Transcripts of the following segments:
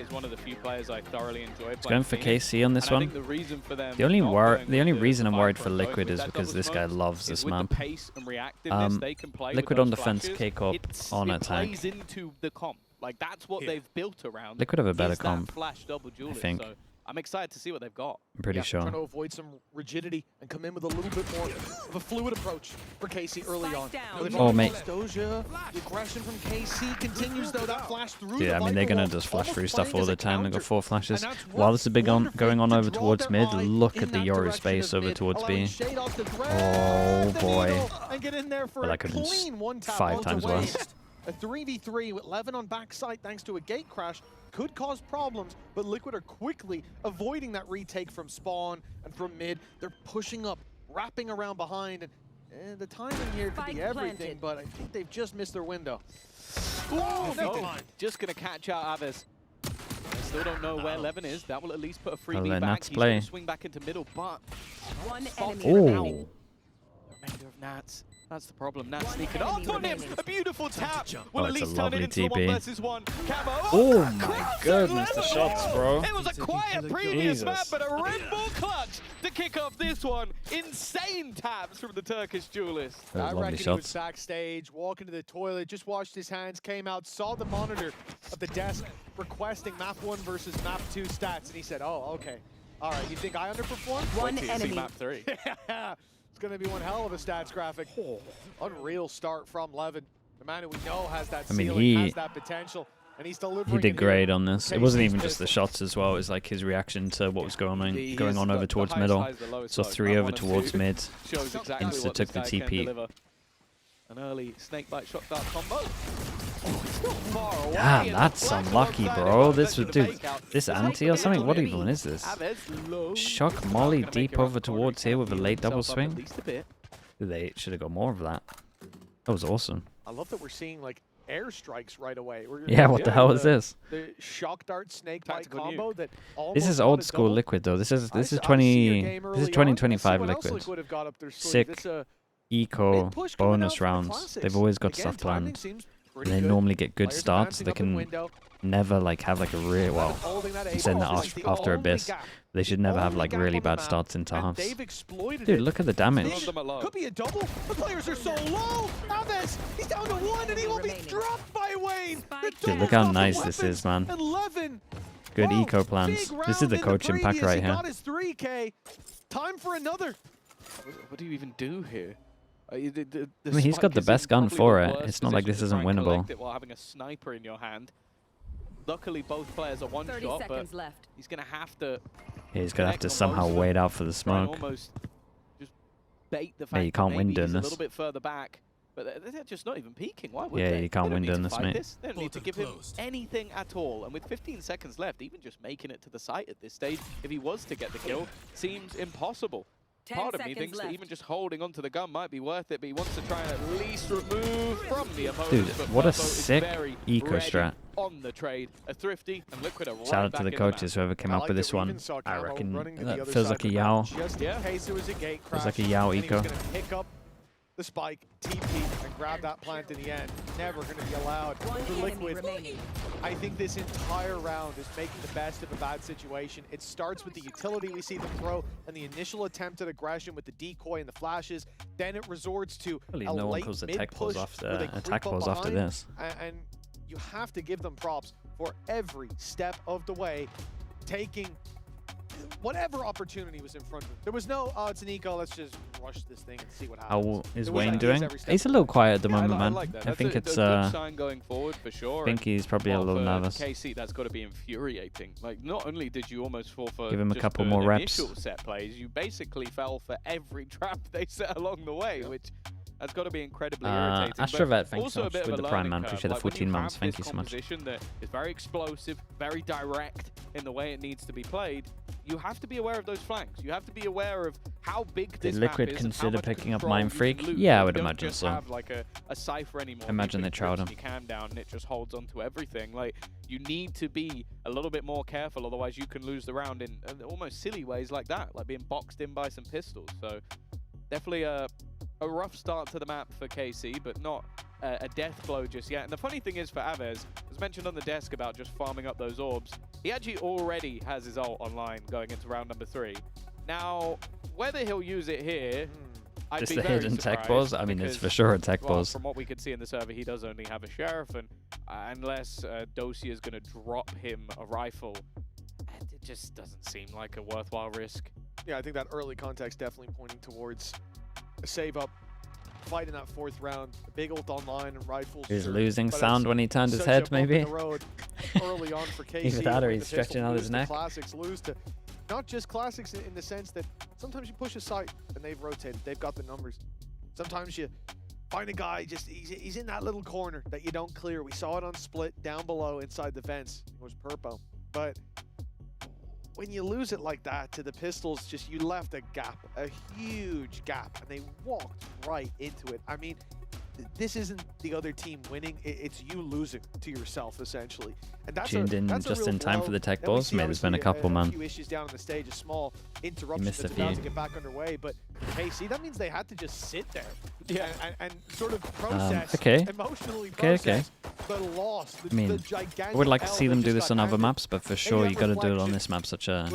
is one of the few players I thoroughly enjoy playing. Going for KC on this one. The only reason I'm worried for Liquid is because this guy loves this map. Liquid on defense, KCOP on attack. Like that's what they've built around. Liquid have a better comp, flash double duelist, I think. So I'm excited to see what they've got. I'm pretty sure. Trying to avoid some rigidity and come in with a little bit more of a fluid approach for KC early on. Oh, mate. Doja, the aggression from KC continues though. That flash through. Yeah, I mean, they're going to just flash through stuff all the time. They got 4 flashes. While this is going on over towards mid, look at the Yoru space over towards B. Oh, boy. Well, that could have been 5 times worse. A 3v3 with Levin on backside thanks to a gate crash could cause problems, but Liquid are quickly avoiding that retake from spawn and from mid. They're pushing up, wrapping around behind, and the timing here could be everything, but I think they've just missed their window. Oh, no. Just going to catch out Aves. I still don't know where Levin is. That will at least put a freebie back. He's going to swing back into middle, but... Oh. Remainder of Nats. That's the problem. Nats sneaking up on him. A beautiful tap. Will at least turn it into a 1 versus 1. Oh my goodness, the shots, bro. It was a quiet previous map, but a Red Bull clutch to kick off this one. Insane taps from the Turkish duelist. I reckon he was backstage, walking to the toilet, just washed his hands, came out, saw the monitor of the desk requesting map 1 versus map 2 stats, and he said, oh, okay. All right, you think I underperformed? One enemy. Map 3. It's going to be one hell of a stats graphic. Unreal start from Levin. The man who we know has that ceiling, has that potential, and he's delivering. He did great on this. It wasn't even just the shots as well. It was like his reaction to what was going on over towards middle. So 3 over towards mid. Insta took the TP. An early snake bite shot dart combo. Damn, that's unlucky, bro. This would do this anti or something. What even is this? Shock molly deep over towards here with a late double swing. They should have got more of that. That was awesome. I love that we're seeing like airstrikes right away. Yeah, what the hell is this? The shock dart snake bite combo that this is old school Liquid though. This is 2025 Liquid. Sick eco bonus rounds. They've always got stuff planned. And they normally get good starts. They can never like have like a real saying that after Abyss. They should never have like really bad starts into halves. Dude, look at the damage. Could be a double. The players are so low. Aves, he's down to 1 and he will be dropped by Wayne. Dude, look how nice this is, man. Good eco plans. This is the coach impact right here. Time for another. What do you even do here? I mean, he's got the best gun for it. It's not like this isn't winnable. While having a sniper in your hand. Luckily, both players are one shot, but he's going to have to... Yeah, he's going to have to somehow wait out for the smoke. Almost just bait the fact yeah, you can't win doing this. A little bit further back, but they're just not even peeking. Why would they? You can't win doing this, mate. They don't need to give him anything at all. And with 15 seconds left, even just making it to the site at this stage, if he was to get the kill, seems impossible. Part of me thinks that even just holding onto the gun might be worth it, but he wants to try and at least remove from the opponent. Dude, what a sick eco strat. On the trade, a thrifty and Liquid are right. Shout out to the coaches, whoever came up with this one. I reckon that feels like a Yao. Just in case there was a gate crash. Feels like a Yao eco. Pick up the spike, TP, and grab that plant in the end. Never going to be allowed for Liquid. I think this entire round is making the best of a bad situation. It starts with the utility we see them throw and the initial attempt at aggression with the decoy and the flashes. Then it resorts to a no one late calls mid push attack pause after this. And you have to give them props for every step of the way, taking whatever opportunity was in front of him. There was no, oh, it's an eco, let's just rush this thing and see what happens. How is Wayne doing? He's a little quiet at the moment, man. I think it's a good sign going forward for sure. I think he's probably a little nervous. KC, that's got to be infuriating. Like, not only did you almost fall for give him a couple more reps. Initial set plays, you basically fell for every trap they set along the way, which has got to be incredibly irritating. Astrovet, thanks so much with the Prime, man. Appreciate the 14 months. Thank you so much. That is very explosive, very direct in the way it needs to be played. You have to be aware of those flanks. You have to be aware of how big this map is. Did Liquid consider picking up Mind Freak? Yeah, I would imagine so. Have like a cipher anymore. Imagine they tried him. You cam down and it just holds onto everything. Like, you need to be a little bit more careful, otherwise you can lose the round in almost silly ways like that, like being boxed in by some pistols. So definitely a rough start to the map for KC, but not a death blow just yet. And the funny thing is for Aves, as mentioned on the desk about just farming up those orbs, he actually already has his ult online going into round number 3. Now, whether he'll use it here, I'd just be the very hidden tech surprised balls. I mean, because, it's for sure a tech well, balls. from what we could see in the server, he does only have a sheriff, and unless Dosia is going to drop him a rifle, it just doesn't seem like a worthwhile risk. Yeah, I think that early context definitely pointing towards a save up fight in that 4th round. A big ult online and rifles. He's losing sound when he turned his head, maybe. Early on for KC. Either that or he's stretching out his neck. Classics lose to not just classics in the sense that sometimes you push a site and they've rotated, they've got the numbers. Sometimes you find a guy just he's in that little corner that you don't clear. We saw it on Split down below inside the fence. It was Purpo, but when you lose it like that to the Pistols, just you left a gap, a huge gap, and they walked right into it. I mean, this isn't the other team winning, it's you losing to yourself, essentially. And that's tuned in just in time for the tech balls. Mate, there's been a couple, man. A few issues down on the stage, a small interruption that's about to get back underway, but KC, that means they had to just sit there and sort of process, emotionally process the loss, the gigantic I would like to see them do this on other maps, but for sure you got to do it on this map, such a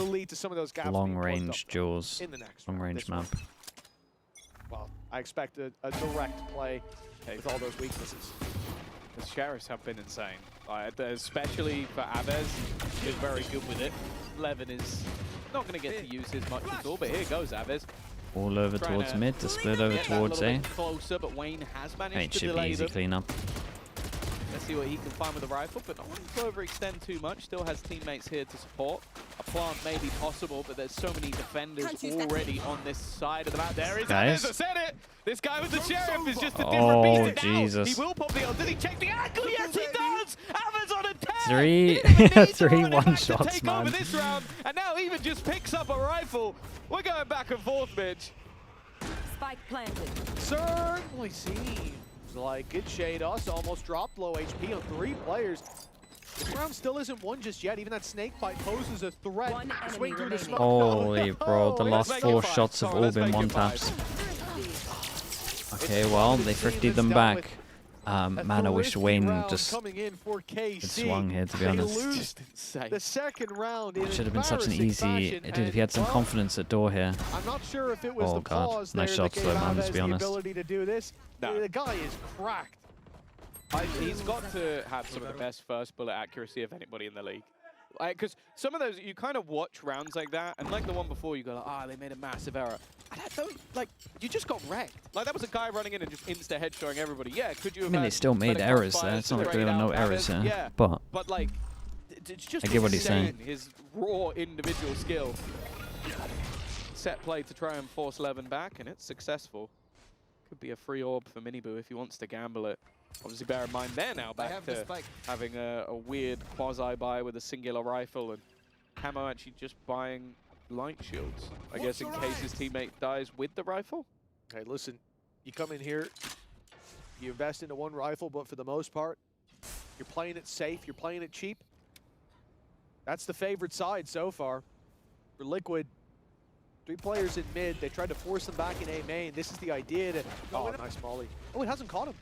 long-range duels, long-range map. Well, I expect a direct play with all those weaknesses. The sheriffs have been insane, especially for Aves, who's very good with it. Levin is not going to get to use his much at all, but here goes Aves. All over towards mid, to split over towards A. Closer, but Wayne has managed Mate, to should delay be easy them. cleanup. Let's see what he can find with the rifle, but not wanting to overextend too much. Still has teammates here to support. A plant may be possible, but there's so many defenders already on this side of the map. There is Aves, I said it! This guy with the sheriff is just a different beast. Jesus. He will pop the ult. Did he check the angle? Yes, he does! Aves on a 10! Three one-shots, man. Over this round, and now even just picks up a rifle. We're going back and forth, Mitch. Spike planted. Certainly seems like good shade. Us almost dropped low HP on 3 players. This round still isn't won just yet. Even that snake bite poses a threat. Swing through the smoke. Holy bro, the last 4 shots have all been one-taps. Okay, well, they 50'd them back. Man, I wish Wayne just swung here, to be honest. The second round it should have been such an easy... Dude, if he had some confidence at door here. I'm not sure if it was the pause nice shots though, man, to be honest. To do this. The guy is cracked. He's got to have some of the best first bullet accuracy of anybody in the league. Because some of those, you kind of watch rounds like that, and like the one before, you go like, ah, they made a massive error. And I don't, like, you just got wrecked. Like, that was a guy running in and just insta-headshotting everybody. Yeah, could you have... I mean, they still made errors there. It's not like there were no errors there. Yeah, but like, it's just I get what he's saying. His raw individual skill. Set play to try and force Levin back, and it's successful. Could be a free orb for Miniboo if he wants to gamble it. Obviously, bear in mind they're now back to having a weird quasi-buy with a singular rifle, and Camo actually just buying light shields, I guess, in case his teammate dies with the rifle. Hey, listen, you come in here, you invest into one rifle, but for the most part, you're playing it safe, you're playing it cheap. That's the favorite side so far. For Liquid, 3 players in mid, they tried to force them back in A main. This is the idea to... Oh, nice molly. Oh, it hasn't caught him.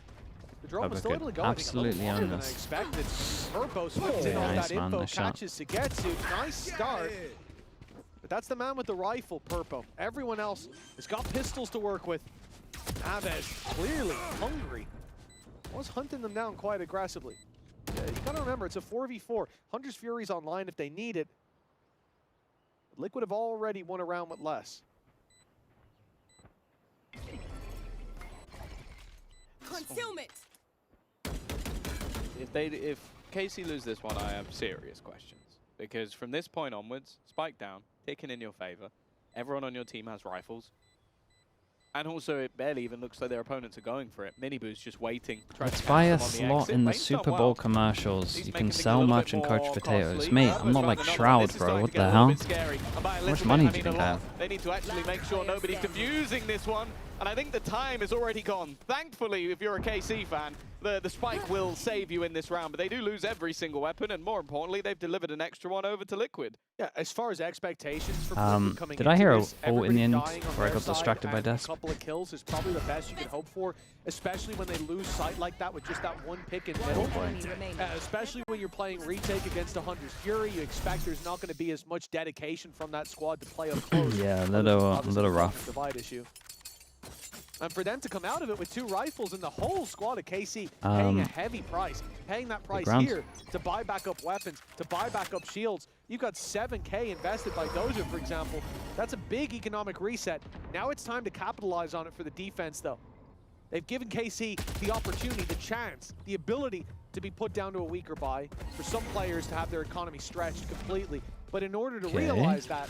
The drone was still able to go. Absolutely longer than I expected. Purpo slips in on that info, catches Sugetsu. Nice start. But that's the man with the rifle, Purpo. Everyone else has got pistols to work with. Aves clearly hungry. Was hunting them down quite aggressively. You gotta remember, it's a 4v4. Hunter's Fury's online if they need it. Liquid have already won a round with less. Concealment. If KC lose this one, I have serious questions. Because from this point onwards, spike down, ticking in your favor. Everyone on your team has rifles. And also, it barely even looks like their opponents are going for it. Miniboo's just waiting. Let's buy a slot in the Super Bowl commercials. You can sell much and coach potatoes. Mate, I'm not like Shroud, bro. What the hell? How much money do you think I have? They need to actually make sure nobody's confusing this one. And I think the time is already gone. Thankfully, if you're a KC fan, the spike will save you in this round, but they do lose every single weapon, and more importantly, they've delivered an extra one over to Liquid. Yeah, as far as expectations for Liquid coming did I hear this, a ult in the end dying on where I their got distracted side, by and Desk? A couple of kills is probably the best you can hope for, especially when they lose sight like that with just that one pick in middle. Especially when you're playing retake against a Hunter's Fury, you expect there's not going to be as much dedication from that squad to play up close. Yeah, a little rough. Divide issue. And for them to come out of it with 2 rifles and the whole squad of KC paying a heavy price, paying that price here to buy back up weapons, to buy back up shields. You've got 7K invested by Doja, for example. That's a big economic reset. Now it's time to capitalize on it for the defense, though. They've given KC the opportunity, the chance, the ability to be put down to a weaker buy, for some players to have their economy stretched completely. But in order to realize that,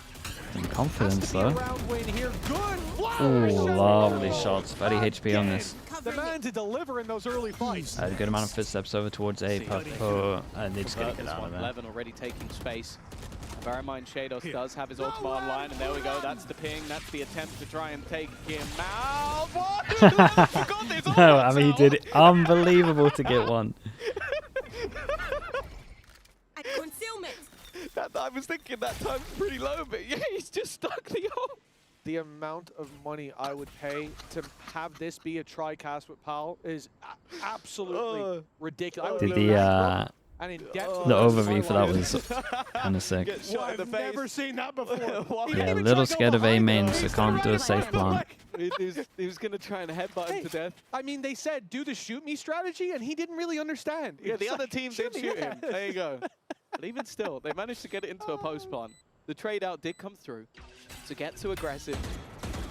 some confidence though. Ooh, lovely shots. 30 HP on this. The man to deliver in those early fights. A good amount of footsteps over towards A. Purple, and they just get it out of there. 11 already taking space. Bear in mind, Shados does have his ultimate online, and there we go. That's the ping. That's the attempt to try and take him out. What? No, I mean, he did it unbelievable to get one. Concealment. I was thinking that time's pretty low, but yeah, he's just stuck the ult. The amount of money I would pay to have this be a tri-cast with Pal is absolutely ridiculous. Did the overview for that was kind of sick. I've never seen that before. Yeah, a little scared of A main, so can't do a safe plant. He was going to try and headbutt him to death. I mean, they said, do the shoot me strategy, and he didn't really understand. Yeah, the other team did shoot him. There you go. But even still, they managed to get it into a post plant. The trade out did come through. To get too aggressive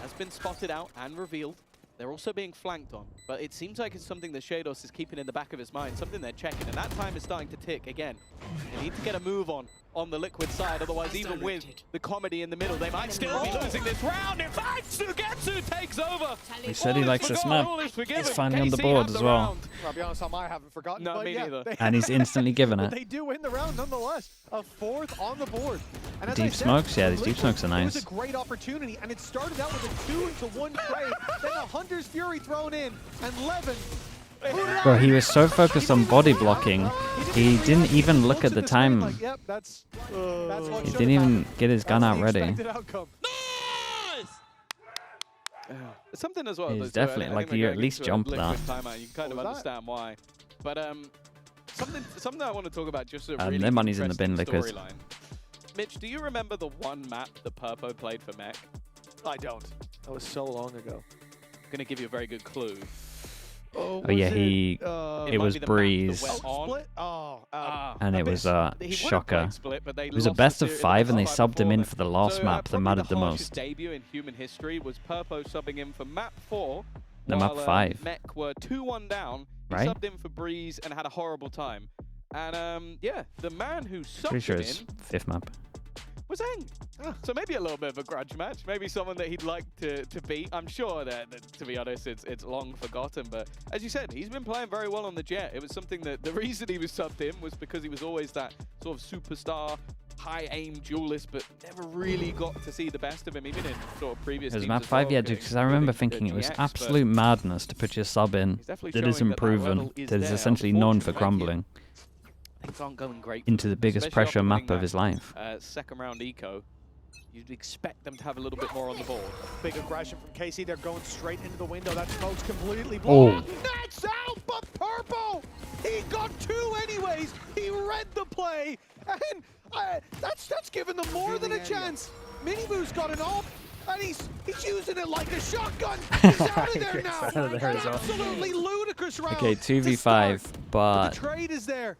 has been spotted out and revealed. They're also being flanked on, but it seems like it's something that Shados is keeping in the back of his mind, something they're checking, and that time is starting to tick again. They need to get a move on the Liquid side, otherwise even with the comedy in the middle, they might still be losing this round. In fact, Sugetsu takes over. He said he likes this map. He's finally on the board as well. I'll be honest, I haven't forgotten. No, me neither. And he's instantly given it. They do win the round nonetheless. A 4th on the board. And deep smokes, yeah, these deep smokes are nice. It was a great opportunity, and it started out with a 2-to-1 trade, then a Hunter's Fury thrown in, and Levin. Bro, he was so focused on body blocking, he didn't even look at the time. He didn't even get his gun out ready. It's something as well. He's definitely, like, you at least jump that. Timeout. You can kind of understand why. But something I want to talk about just a really their money's in the bin, Liquors. Mitch, do you remember the one map that Purpo played for Mech? I don't. That was so long ago. I'm going to give you a very good clue. Oh yeah, it was Breeze. And it was Shocker. It was a best of 5 and they subbed him in for the last map that mattered the most. Debut in human history was Purpo subbing in for map 4. No, map 5. Mech were 2-1 down. He subbed in for Breeze and had a horrible time. And yeah, the man who subbed him it's 5th map. Was Eng. So maybe a little bit of a grudge match. Maybe someone that he'd like to beat. I'm sure that, to be honest, it's long forgotten. But as you said, he's been playing very well on the Jet. It was something that the reason he was subbed in was because he was always that sort of superstar, high-aim duelist, but never really got to see the best of him, even in sort of previous It was teams map as 5, well, yeah, because I remember thinking it was absolute madness to put your sub in that isn't proven, that is essentially known for crumbling. Things aren't going great into the biggest pressure map of his life. Second round eco, you'd expect them to have a little bit more on the board. Big aggression from KC. They're going straight into the window. That smoke's completely blown. That's out, but Purple! He got 2 anyways. He read the play, and that's given them more than a chance. Miniboo's got an off, and he's using it like a shotgun. He's out of there now. Absolutely ludicrous round. Okay, 2v5, but the trade is there.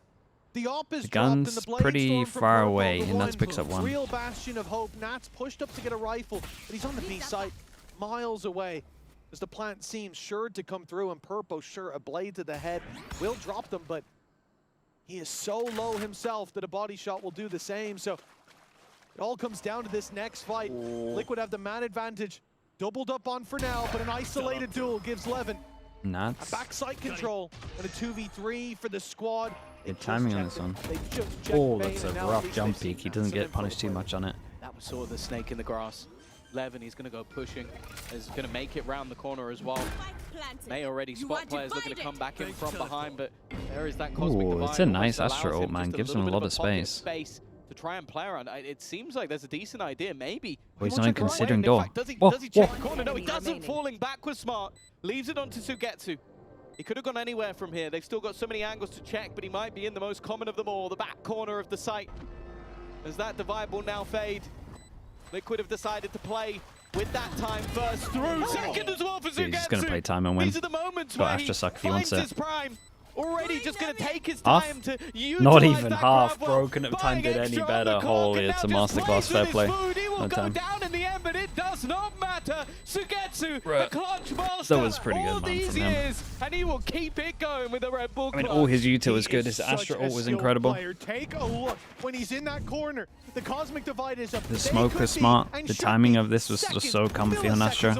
The gun's pretty far away, and Nats picks up 1. Real bastion of hope. Nats pushed up to get a rifle, but he's on the B site, miles away. As the plant seems sure to come through, and Purpo sure a blade to the head will drop them, but he is so low himself that a body shot will do the same. So it all comes down to this next fight. Liquid have the man advantage, doubled up on for now, but an isolated duel gives Levin a backside control and a 2v3 for the squad. Good timing on this one. Oh, that's a rough jump peek. He doesn't get punished too much on it. That was sort of the snake in the grass. 11, he's going to go pushing. He's going to make it round the corner as well. May already spot players looking to come back in from behind, but there is that cosmic divide. It's a nice Astra ult, man. Gives him a lot of space. To try and play around. It seems like there's a decent idea, maybe. Well, he's not even considering door. Does he check the corner? No, he doesn't. Falling back was smart. Leaves it on to Sugetsu. He could have gone anywhere from here. They've still got so many angles to check, but he might be in the most common of them all, the back corner of the site. As that divide will now fade. Liquid have decided to play with that time first through. Second as well for Sugetsu. He's just going to play time and win. These are the moments Got where Astra he suck if he finds wants his it. prime. Already just going to take his Half? time to utilize Not even that half. grab well, Bro couldn't have timed buying it any extra on better. the clock, Holy, and it's a now just masterclass. plays Fair with play. his food. He will No go time. down in the end, but it does not matter. Sugetsu, Bruh. the clutch master, That was pretty good, all man, these from him. years, and he will keep it going with the Red Bull I mean, clutch. all his util was good. He His is Astra such a ult was skilled incredible. player. Take a look when he's in that corner. The cosmic divide is up. The smoke was smart. The timing of this was just so comfy on Astra.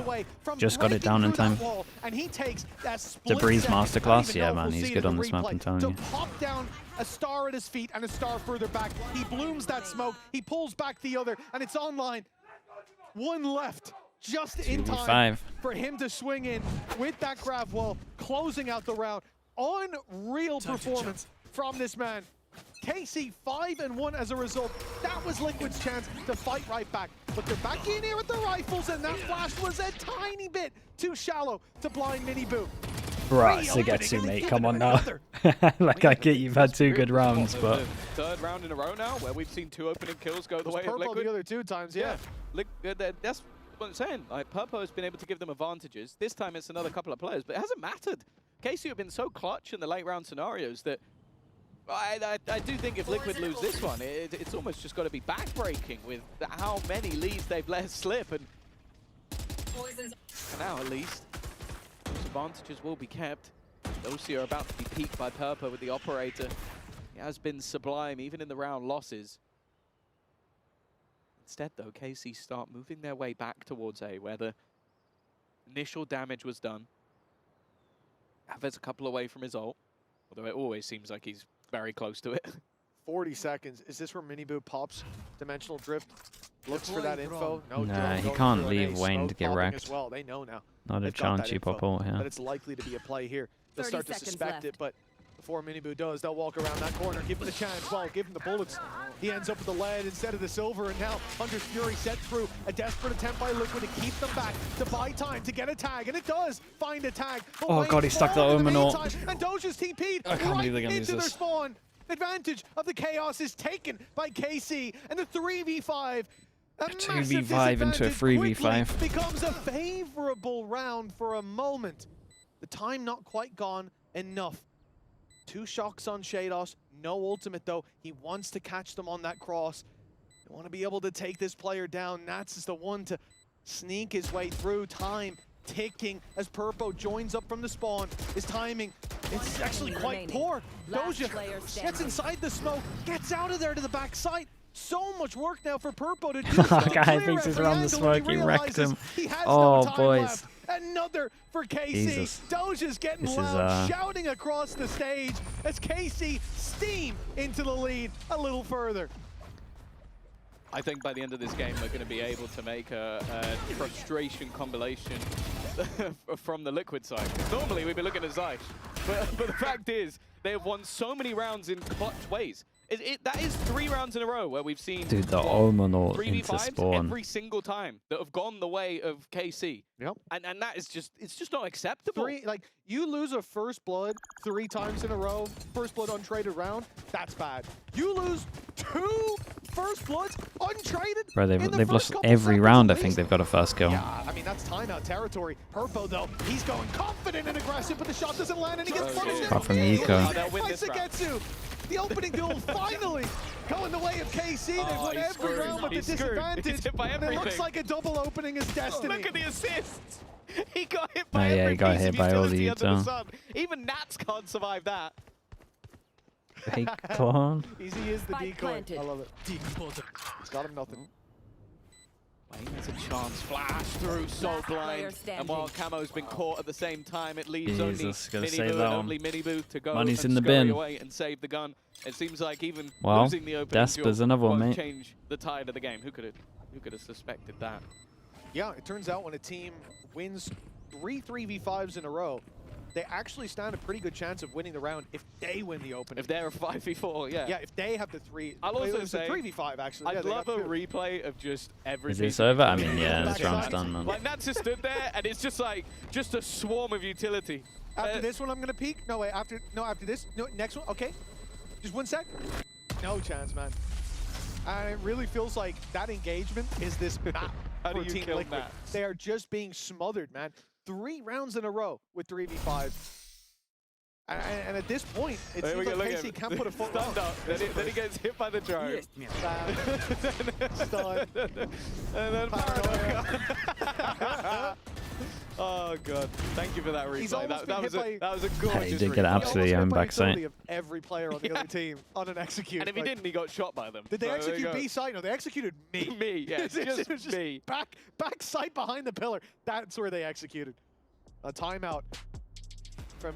Just got it down in time. And he takes that Debris masterclass. Yeah, man, he's good on this map, I'm telling you. To pop down a star at his feet and a star further back. He blooms that smoke. He pulls back the other, and it's online. One left. Just in time for him to swing in with that grab wall, closing out the round. Unreal performance from this man. KC 5-1 as a result. That was Liquid's chance to fight right back. But they're back in here with the rifles, and that flash was a tiny bit too shallow to blind Miniboo. Right, Sugetsu, mate, come on now. Like, I get you've had 2 good rounds, but... Third round in a row now, where we've seen 2 opening kills go the way of Liquid. The other 2 times, yeah. That's what I'm saying. Like, Purpo has been able to give them advantages. This time it's another couple of players, but it hasn't mattered. KC have been so clutch in the late round scenarios that I do think if Liquid lose this one, it's almost just got to be backbreaking with how many leads they've let slip. And for now, at least, those advantages will be kept. Those are about to be peaked by Purpo with the operator. He has been sublime, even in the round losses. Instead, though, KC start moving their way back towards A, where the initial damage was done. Haver's a couple away from his ult, although it always seems like he's very close to it. 40 seconds. Is this where Miniboo pops Dimensional Drift? Looks for that info. No, nah, he can't leave Wayne to get wrecked. As well. They know now. Not a chance you pop ult here. But it's likely to be a play here. They'll start to suspect it, but before Miniboo does, they'll walk around that corner, give him the chance, well, give him the bullets. He ends up with the lead instead of the silver, and now Hunter's Fury set through a desperate attempt by Liquid to keep them back, to buy time, to get a tag, and it does find a tag. Oh god, he stuck the Omen ult. And Doja's TP'd I can't believe they're right gonna lose into their this. spawn. Advantage of the Chaos is taken by KC, and the 3v5, a 2v5 into a 3v5. becomes a favorable round for a moment. The time not quite gone enough. 2 shocks on Shados, no ultimate though. He wants to catch them on that cross. They want to be able to take this player down. Nats is the one to sneak his way through. Time ticking as Purpo joins up from the spawn. His timing, it's actually quite poor. Doja gets inside the smoke, gets out of there to the back side. So much work now for Purpo to do. Guy thinks he's around the smoke, he wrecked him. Oh, boys. Another for KC. Jesus. Doja's getting loud, shouting across the stage as KC steam into the lead a little further. I think by the end of this game, we're going to be able to make a frustration compilation from the Liquid side. Normally, we'd be looking at Zeiss, but the fact is, they have won so many rounds in clutch ways. That is 3 rounds in a row where we've seen dude, the Omen ult into 3v5s spawn every single time that have gone the way of KC. Yep. And that is just, it's just not acceptable. You lose a first blood 3 times in a row, first blood untraded round, that's bad. You lose 2 first bloods untraded. Bro, they've lost every round. I think they've got a first kill. Yeah, I mean, that's timeout territory. Purpo, though, he's going confident and aggressive, but the shot doesn't land, and he gets punished. Apart from the eco. The opening duel finally going the way of KC. They've won every round with the disadvantage. And it looks like a double opening is destiny. Look at the assists. He got hit by he got hit by all the util. Even Nats can't survive that. Fake clone. Easy is the decoy. I love it. It's got him nothing. Wayne has a chance, flash through, so blind, and while Camo's been caught at the same time, it leaves only Miniboo to go Money's and in the scurry bin. away and save the gun. It seems like even Well, losing the opening Desper's another one, won't mate. change the tide of the game. Who could have suspected that? Yeah, it turns out when a team wins 3 3v5s in a row, they actually stand a pretty good chance of winning the round if they win the opening. If they're a 5v4, yeah. Yeah, if they have the 3. I'll also say 3v5 actually. I'd love a replay of just every. Is this over? I mean, yeah, this round's Backside. done, man. Like Nats just stood there, and it's just like a swarm of utility. After this one, I'm gonna peek. No, wait. After this. No, next one. Okay, just 1 sec. No chance, man. And it really feels like that engagement is this map How do for you Team kill Liquid. Nat? They are just being smothered, man. 3 rounds in a row with 3v5. And at this point, it seems like Casey can't put a foot wrong. Stunned up, then he gets hit by the drone. Stunned. And then paranoia. Oh god! Thank you for that replay. That was a gorgeous. He did get replay. absolutely owned backside. Of every player on the other team on an execute. And if he didn't, he got shot by them. Did they So execute there you B side? No, they executed me. go. Me, yes, just me. Back sight behind the pillar. That's where they executed. A timeout from.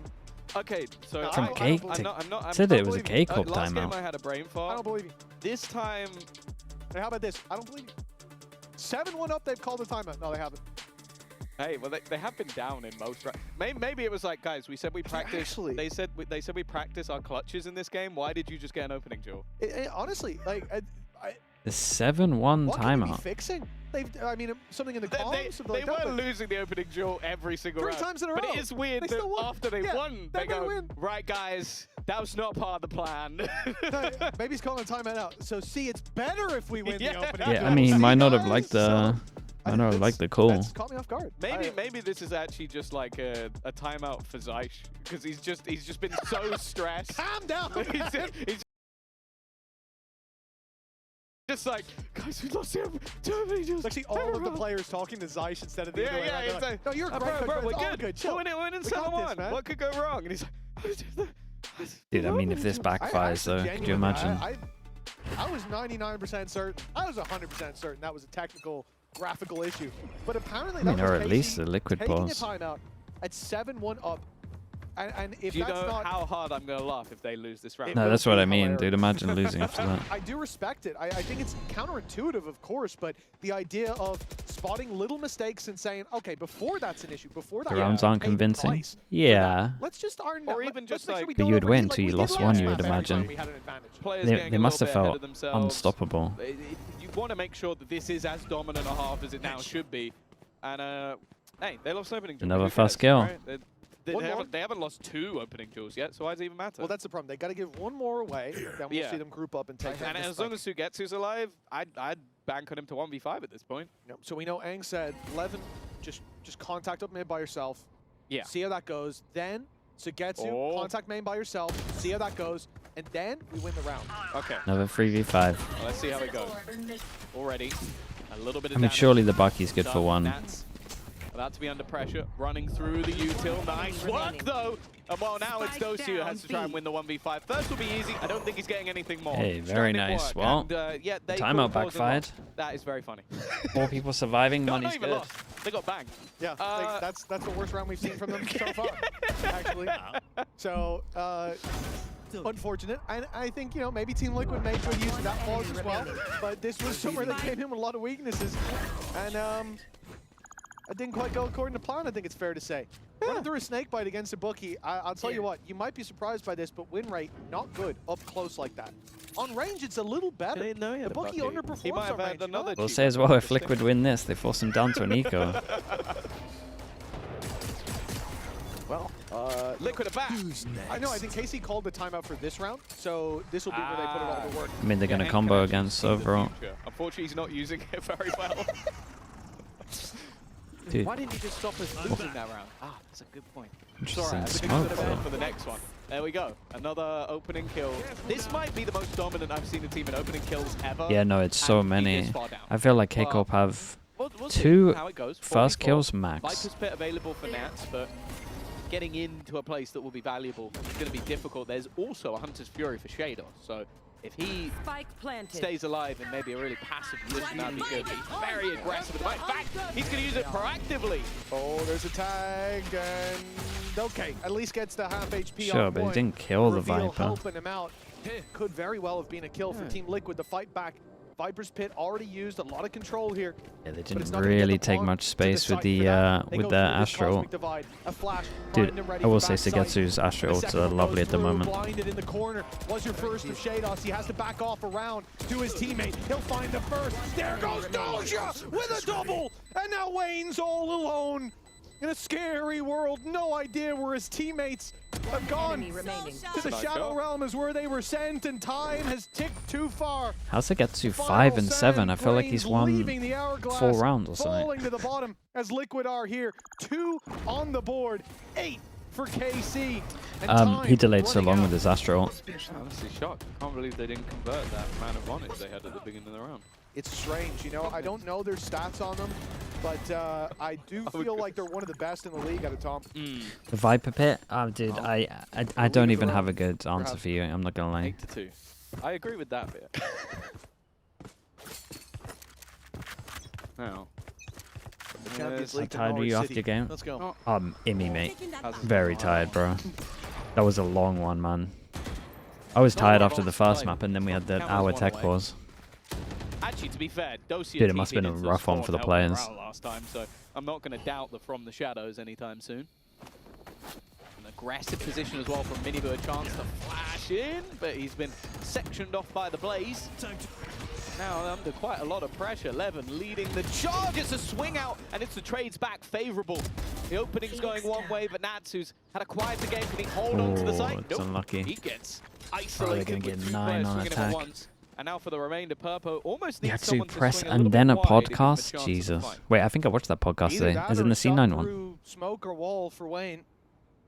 Okay, so From I cake don't- to- I'm not said it was a believe you. K-Corp last game timeout. I had a brain I fart. don't believe you. This time, Hey, how about this? I don't believe you. 7-1 up. They've called a timeout. No, they haven't. hey, well they have been down in most. Maybe it was like, guys, we said we practice. Actually- They said we practice our clutches in this game. Why did you just get an opening duel? Honestly, like, The 7-1 what can they be timeout. fixing? I mean, something in the comms. something They like that, were but- losing the opening duel every single 3 round. times in a But row. it is weird They that still won. after they Yeah, won, then they they go, win. right, guys, that was not part of the plan. No, maybe he's calling a timeout out. So, see, it's better if we win Yeah. the opening. Yeah, duel. I mean, he See, might not have guys? liked the. Might not have liked the call. That's caught me off guard. Maybe this is actually just like a timeout for Zysh because he's just been so stressed. Calm down. he's just like, guys, we lost the opening duels. Actually, all of the players talking to Zysh instead of the other way around. They're it's like, no, you're "Oh, great, bro, coach, we're it's all good. good. Chill. We're winning We got this, 7-1. man. What could go wrong? And he's like, Dude, I mean, if this backfires, though, could you imagine? I was 99% certain. I was 100% certain that was a technical, graphical issue. But apparently, I mean, that was or at least Casey the liquid taking balls. a timeout at 7-1 up. And if do you that's know not, how hard I'm gonna laugh if they lose this round? No, will that's what be I mean, hilarious. dude. Imagine losing after that. I do respect it. I think it's counterintuitive, of course, but the idea of spotting little mistakes and saying, okay, before that's an issue, before that, The rounds aren't pay the convincing. price for Yeah. that. Let's just iron Or that. even Let's just make sure like- we But don't you would overdo win like till we you did lost last one, map you would every time imagine. we had an advantage. Players They getting a must have little bit ahead felt of themselves. unstoppable. You want to make sure that this is as dominant a half as it now should be. And hey, they lost an opening duel. Another Who first cares, kill. right? They haven't lost 2 opening duels yet, so why does it even matter? Well, that's the problem. They got to give one more away, then we'll see them group up and take and down as long as Sugetsu's alive, I'd bank on him to 1v5 at this point. So we know Aang said, Levin, just contact up mid by yourself. Yeah. See how that goes. Then Sugetsu, contact main by yourself. See how that goes. And then we win the round. Okay. Another 3v5. Well, let's see how it goes. Already, a little bit of I mean, damage surely the Bucky's good done. for one. Nats about to be under pressure, running through the util. Nice work, though. And well, now it's those two who has to try and win the 1v5. First will be easy. I don't think he's getting anything more. Hey, very Stranded nice. work. Well, and, yeah, they timeout called pause and backfired. lost. That is very funny. 4 people surviving, No, money's not even good. lost. They got banged. Yeah, that's the worst round we've seen from them so far, actually. So, unfortunate. And I think, maybe Team Liquid made good use of that pause as well. But this was somewhere they came in with a lot of weaknesses. And it didn't quite go according to plan, I think it's fair to say. Running through a snake bite against a bookie, I'll tell you what, you might be surprised by this, but win rate, not good, up close like that. On range, it's a little better. I didn't know he had The a bookie Bucky. underperforms He might have on had range. another We'll cheap say as well, if one. Liquid win this, they force him down to an eco. Well, Liquid are back. I know, I think Casey called the timeout for this round, so this will be where they put it all to work. I mean, they're going to and combo connection against in the overall. future. Unfortunately, he's not using it very well. Dude, Why didn't you just stop us losing that round? Ah, that's a good point. interesting I think smoke, it's gonna though. be for the next one. There we go. Another opening kill. This might be the most dominant I've seen a team in opening kills ever. Yeah, no, it's so and be many. this far down. I feel like K-Corp have We'll see 2 how it goes. first 44. kills max. Viper's Pit available for Nats, but getting into a place that will be valuable is going to be difficult. There's also a Hunter's Fury for Shadow, so if he stays alive in maybe a really passive position, that'd be good. But he's very aggressive with the bite. In fact, he's going to use it proactively. Oh, there's a tag, and okay, at least gets the half HP Sure, on but he point. didn't kill the Reveal Viper. helping him out. Could very well have been a kill for Team Liquid. The fight back Viper's Pit already used a lot of control here. Yeah, they didn't really take much space with the Astro. Dude, I will say Segetsu's Astro ults are lovely at the moment. Blinded in the corner was your first of Shados. He has to back off around to his teammate. He'll find the first. There goes Doja with a double, and now Wayne's all alone in a scary world. No idea where his teammates have gone. To the Shadow Realm is where they were sent, and time has ticked too far. How's it get to 5 and 7? I feel like he's won 4 rounds or something. Falling to the bottom as Liquid are here. 2 on the board, 8 for KC. He delayed so long with his Astro ult. Honestly shocked. Can't believe they didn't convert that amount of advantage they had at the beginning of the round. It's strange, you know. I don't know their stats on them, but I do feel like they're one of the best in the league at a time. The Viper Pit? Oh, dude, I don't even have a good answer for you. I'm not gonna lie. 8-2. I agree with that bit. Now, How tired were you after your game? Let's go. Immy, mate. Very tired, bro. That was a long one, man. I was tired after the first map, and then we had that hour tech pause. Actually, to be fair, Dosia Dude, it must have been a rough one for the players. Last time, so I'm not going to doubt the From the Shadows anytime soon. An aggressive position as well from Minibu, a chance to flash in, but he's been sectioned off by the Blaze. Now under quite a lot of pressure, Levin leading the charge. It's a swing out, and it's the trades back favorable. The opening's going one way, but Natsu's had a quieter game. Can he hold on to the side? It's unlucky. He gets isolated. They're going to with get 2 9 players on swinging at attack. once. And now for the remainder, Purpo almost You needs had to someone press swing a and little then a bit wide if he has a podcast? chance Jesus. to fight. Wait, I think I watched that podcast Either today. that As or in the a shot C9 one. through smoke or wall for Wayne.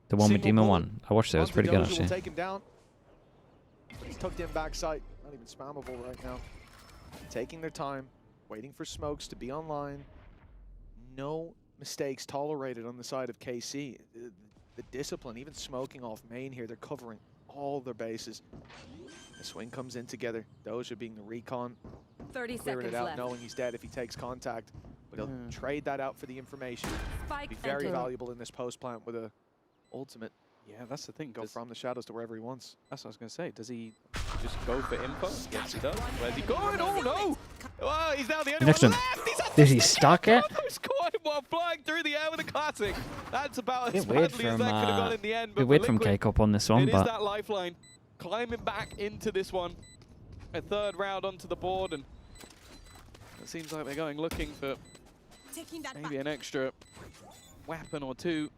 The one with Single Demon bullet 1. I watched it. It was pretty good, Doja will actually. take him down. He's tucked in backside. Not even spammable right now. Taking their time, waiting for smokes to be online. No mistakes tolerated on the side of KC. The discipline, even smoking off main here, they're covering all their bases. The swing comes in together. Doja being the recon, 30 clearing seconds it out, left. knowing he's dead if he takes contact. But he'll trade that out for the information. Spike Be very planted. valuable in this post plant with a ultimate. Yeah, that's the thing. Go from the shadows to wherever he wants. That's what I was going to say. Does he just go for info? Yes, he does. Where's he going? Oh, no! Oh, he's now the only Next one one. left! He's at Did the he stick. stuck it? He's caught him while flying through the air with a classic. That's about as Bit weird badly as from, that could have gone in the end. bit But weird for from Liquid, K-Corp on this one, it is but that lifeline. Climbing back into this one. A 3rd round onto the board, and it seems like they're going looking for Taking that maybe an extra weapon or 2.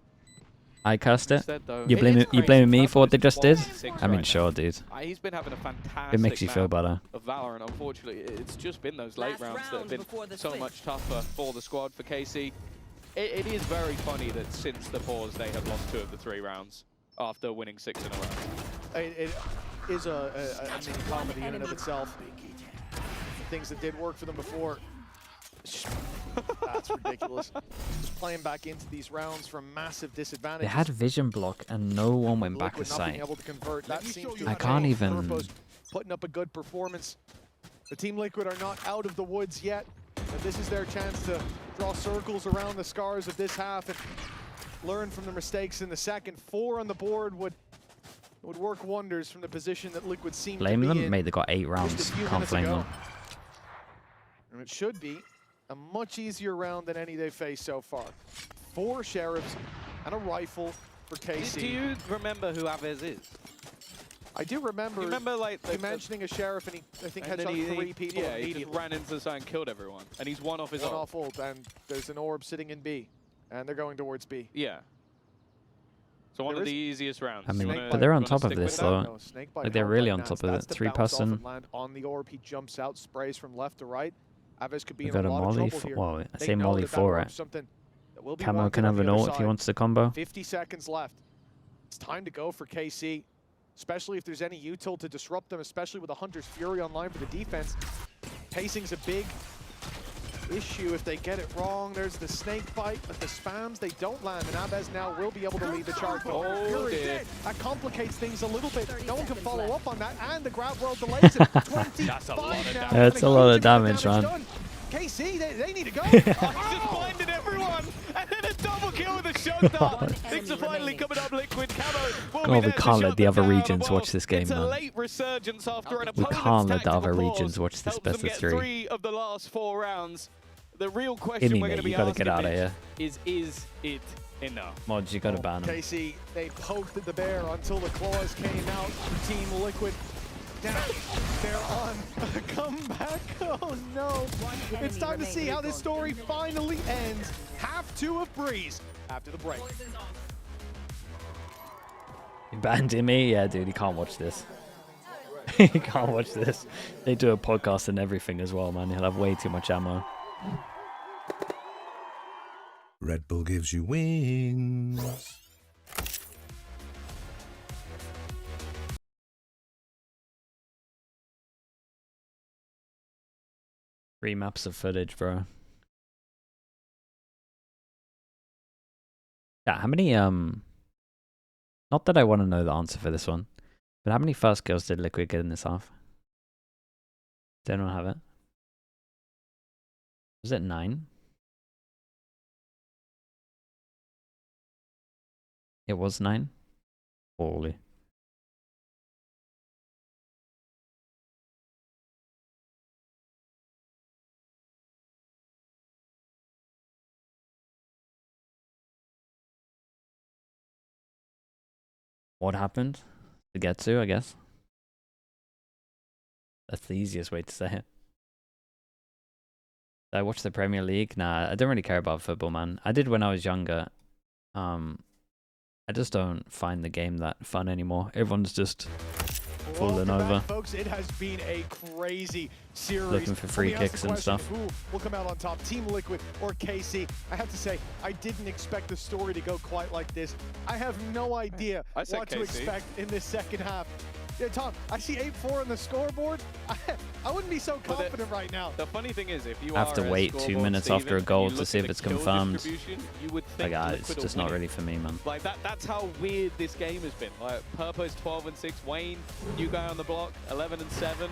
I cast it. Instead, though, You it blaming is crazy. blaming me for what they just did? 6 I mean, right sure, dude. now. He's been having a fantastic It makes you feel map better. of Valorant. Unfortunately, it's just been those late Last rounds that have round before been the so switch. much tougher for the squad, for KC. It is very funny that since the pause, they have lost 2 of the 3 rounds after winning 6 in a row. It is a mini comedy in and of itself. Things that did work for them before. That's ridiculous. Just playing back into these rounds from massive disadvantages. They had vision block and no one went back Liquid to not being sight. able to convert. That seems to I have can't changed. even- Purpo's putting up a good performance. The Team Liquid are not out of the woods yet, but this is their chance to draw circles around the scars of this half and learn from the mistakes in the second. 4 on the board would work wonders from the position that Liquid seemed Blame to be them? in. Mate, they got 8 just rounds. a few Can't minutes blame ago. them. And it should be a much easier round than any they've faced so far. 4 sheriffs and a rifle for KC. Do you remember who Aves is? I do remember, You remember like you mentioning a sheriff, and he, I think, and headshot then 3 people yeah, he just immediately. ran into the side and killed everyone. And he's one off his One own. off ult, and there's an orb sitting in B, and they're going towards B. Yeah. So one There of is- the easiest rounds. I mean, You Snake wanna- but they're on you wanna top of stick this, with that? though. No, snake bite Like, they're held really by on Nats. top of That's it. the 3 bounce off person. and land on the orb. He jumps out, sprays from left to right. Aves could be We in got a a lot of molly. trouble here. Well, I They say know molly that that for orb's it. something that will be Camo wanted can on have the an other ult if he side. wants to combo. 50 seconds left. It's time to go for KC, especially if there's any util to disrupt them, especially with the Hunter's Fury online for the defense. Pacing's a big issue if they get it wrong. There's the snake bite, but the spams, they don't land, and Aves now will be able to lead the charge. But Fury, dear. that complicates things a little bit. 30 No one can seconds follow left. up on that, and the grab world delays it. 25 That's a lot of now. damage. That's and a lot of huge amount damage, man. done. KC, they need to go. He's just blinded everyone, and then a double kill with a shotgun. start. Things are finally coming up, Liquid. Camo Oh, we can't let the other regions watch this game, it's a man. late resurgence after an We opponent's can't let the tactical other pause regions watch this helps best them of get 3. 3 of the last 4 rounds. The real question Gimme, we're going mate, to be you gotta asking get out of here. is it enough? Mods, you gotta ban them. KC, they poked at the bear until the claws came out for Team Liquid. Now they're on a comeback. Oh no. It's time to see how this story finally ends. Half 2 of Breeze after the break. You banned me? Yeah, dude, you can't watch this. You can't watch this. They do a podcast and everything as well, man. He'll have way too much ammo. Red Bull gives you wings. 3 maps of footage, bro. Yeah, how many, not that I want to know the answer for this one, but how many first kills did Liquid get in this half? Does anyone have it? Was it 9? It was 9? Holy. What happened to get to, I guess. That's the easiest way to say it. Did I watch the Premier League? Nah, I don't really care about football, man. I did when I was younger. I just don't find the game that fun anymore. Everyone's just falling over. Folks, it has been a crazy series. Looking for free kicks and stuff. Who will come out on top, Team Liquid or KC? I have to say, I didn't expect the story to go quite like this. I have no idea what to expect in this second half. Yeah, Tom, I see 8-4 on the scoreboard. I wouldn't be so confident right now. The funny thing is, if you I have to wait 2 minutes after a goal to see if it's confirmed. You would think it's just not really for me, man. Like that's how weird this game has been. Like Purpo's 12-6, Wayne, new guy on the block, 11-7.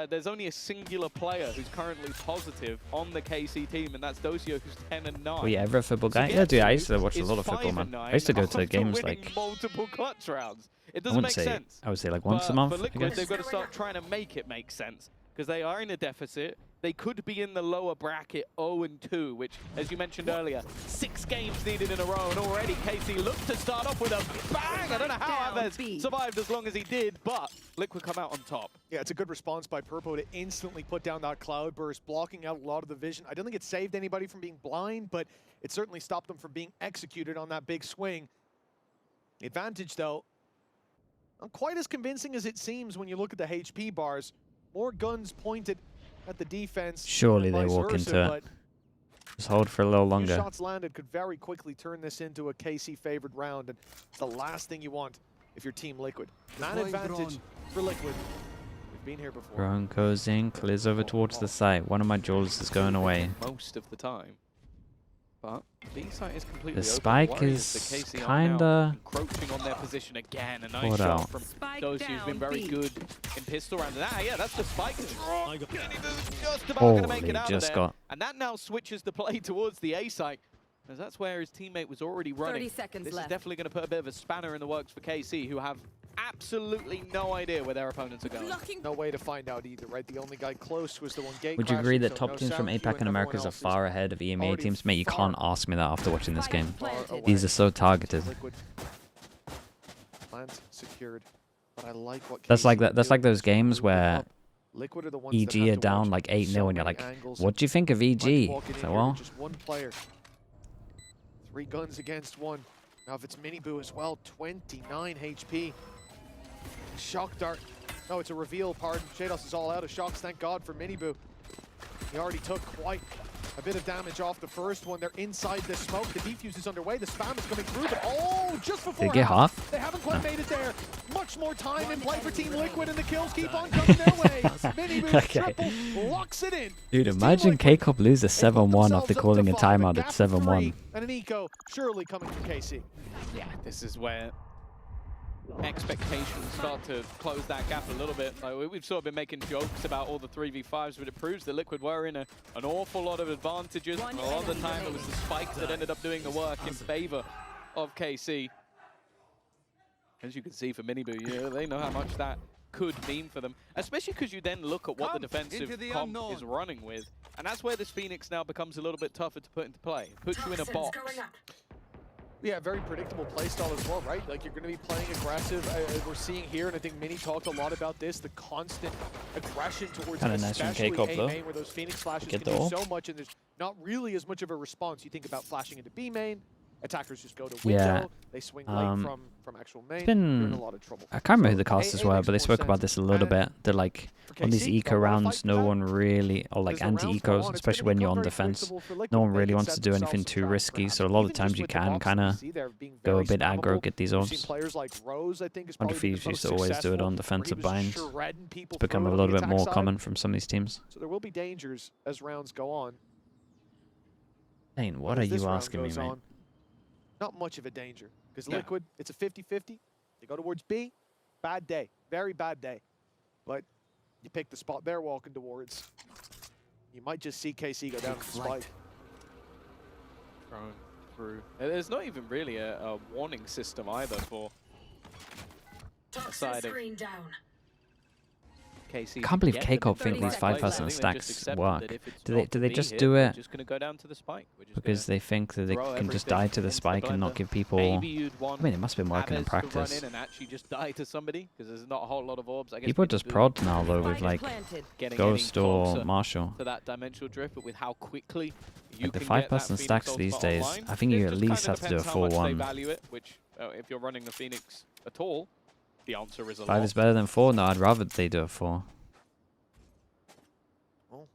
There's only a singular player who's currently positive on the KC team, and that's Docio, who's 10-9. Were you ever a football guy? Yeah, dude, I used to watch a lot of football, man. I used to go to games like multiple clutch rounds. It doesn't make sense. I would say like once a month. For Liquid, they've got to start trying to make it make sense, because they are in a deficit. They could be in the lower bracket 0-2, which, as you mentioned earlier, 6 games needed in a row, and already KC looked to start off with a bang. I don't know how Aves survived as long as he did, but Liquid come out on top. Yeah, it's a good response by Purpo to instantly put down that cloud burst, blocking out a lot of the vision. I don't think it saved anybody from being blind, but it certainly stopped them from being executed on that big swing. The advantage, though, not quite as convincing as it seems when you look at the HP bars. More guns pointed at the defense. Surely they walk into it. Just hold for a little longer. Shots landed could very quickly turn this into a KC favored round, and it's the last thing you want if you're Team Liquid. Man advantage for Liquid. We've been here before. Drone goes in, clears over towards the site. One of my jewels is going away. Most of the time. But B site is completely The spike is kinda encroaching on their position again. A nice shot from Dosi, who's been very good in pistol rounds. Yeah, that's the spike. Just about going to make it out of there. And that now switches the play towards the A site, as that's where his teammate was already running. 30 seconds this left. is definitely going to put a bit of a spanner in the works for KC, who have absolutely no idea where their opponents are going. No way to find out either, right? The only guy close was the one gate. Would you agree that top teams from APAC and Americas are far ahead of EMEA teams? Mate, you can't ask me that after watching this game. These are so targeted. Plant secured. But I like what that's like that. That's like those games where EG are down like 8-0 and you're like, what do you think of EG? So, well, just one player. 3 guns against 1. Now if it's Miniboo as well, 29 HP. Shock dart. No, it's a reveal, pardon. Shados is all out of shocks, thank God for Miniboo. He already took quite a bit of damage off the first one. They're inside the smoke. The defuse is underway. The spam is coming through, but just before they get half. They haven't quite made it there. Much more time in play for Team Liquid, and the kills keep on coming their way. Miniboo triple locks it in. Dude, imagine KCOP loses 7-1 after calling a timeout at 7-1. And an eco surely coming from KC. Yeah, this is where expectations start to close that gap a little bit. Like, we've sort of been making jokes about all the 3v5s, but it proves that Liquid were in an awful lot of advantages. A lot of the time it was the spikes that ended up doing the work in favor of KC. As you can see for Miniboo, they know how much that could mean for them, especially because you then look at what the defensive comp is running with, and that's where this Phoenix now becomes a little bit tougher to put into play. It puts you in a box. Yeah, very predictable playstyle as well, right? Like, you're going to be playing aggressive. We're seeing here, and I think Mini talked a lot about this, the constant aggression towards especially A main, where those Phoenix flashes can do so much, and there's not really as much of a response. You think about flashing into B main, attackers just go to window, they swing late from actual main, you're in a lot of trouble. I can't remember who the casters were, but they spoke about this a little bit. They're like, on these eco rounds, no one really, or like anti-ecos, especially when you're on defense, no one really wants to do anything too risky, so a lot of the times you can kind of go a bit aggro, get these orbs. Wonder if used to always do it on defensive binds. It's become a little bit more common from some of these teams. So there will be dangers as rounds go on. Dane, what are you asking me, mate? Not much of a danger, because Liquid, it's a 50-50. They go towards B, bad day, very bad day. But you pick the spot they're walking towards. You might just see KC go down to the spike. Thrown through. There's not even really a warning system either for the side of KC. Can't believe KCOP think these 5-person stacks work. Do they just do it because they think that they can just die to the spike and not give people... I mean, it must have been working in practice. People just prod now though with like Ghost or Marshall. Like the 5-person stacks these days, I think you at least have to do a 4-1. If you're running the Phoenix at all, the answer is a 5 is better than 4? No, I'd rather they do a 4. Well,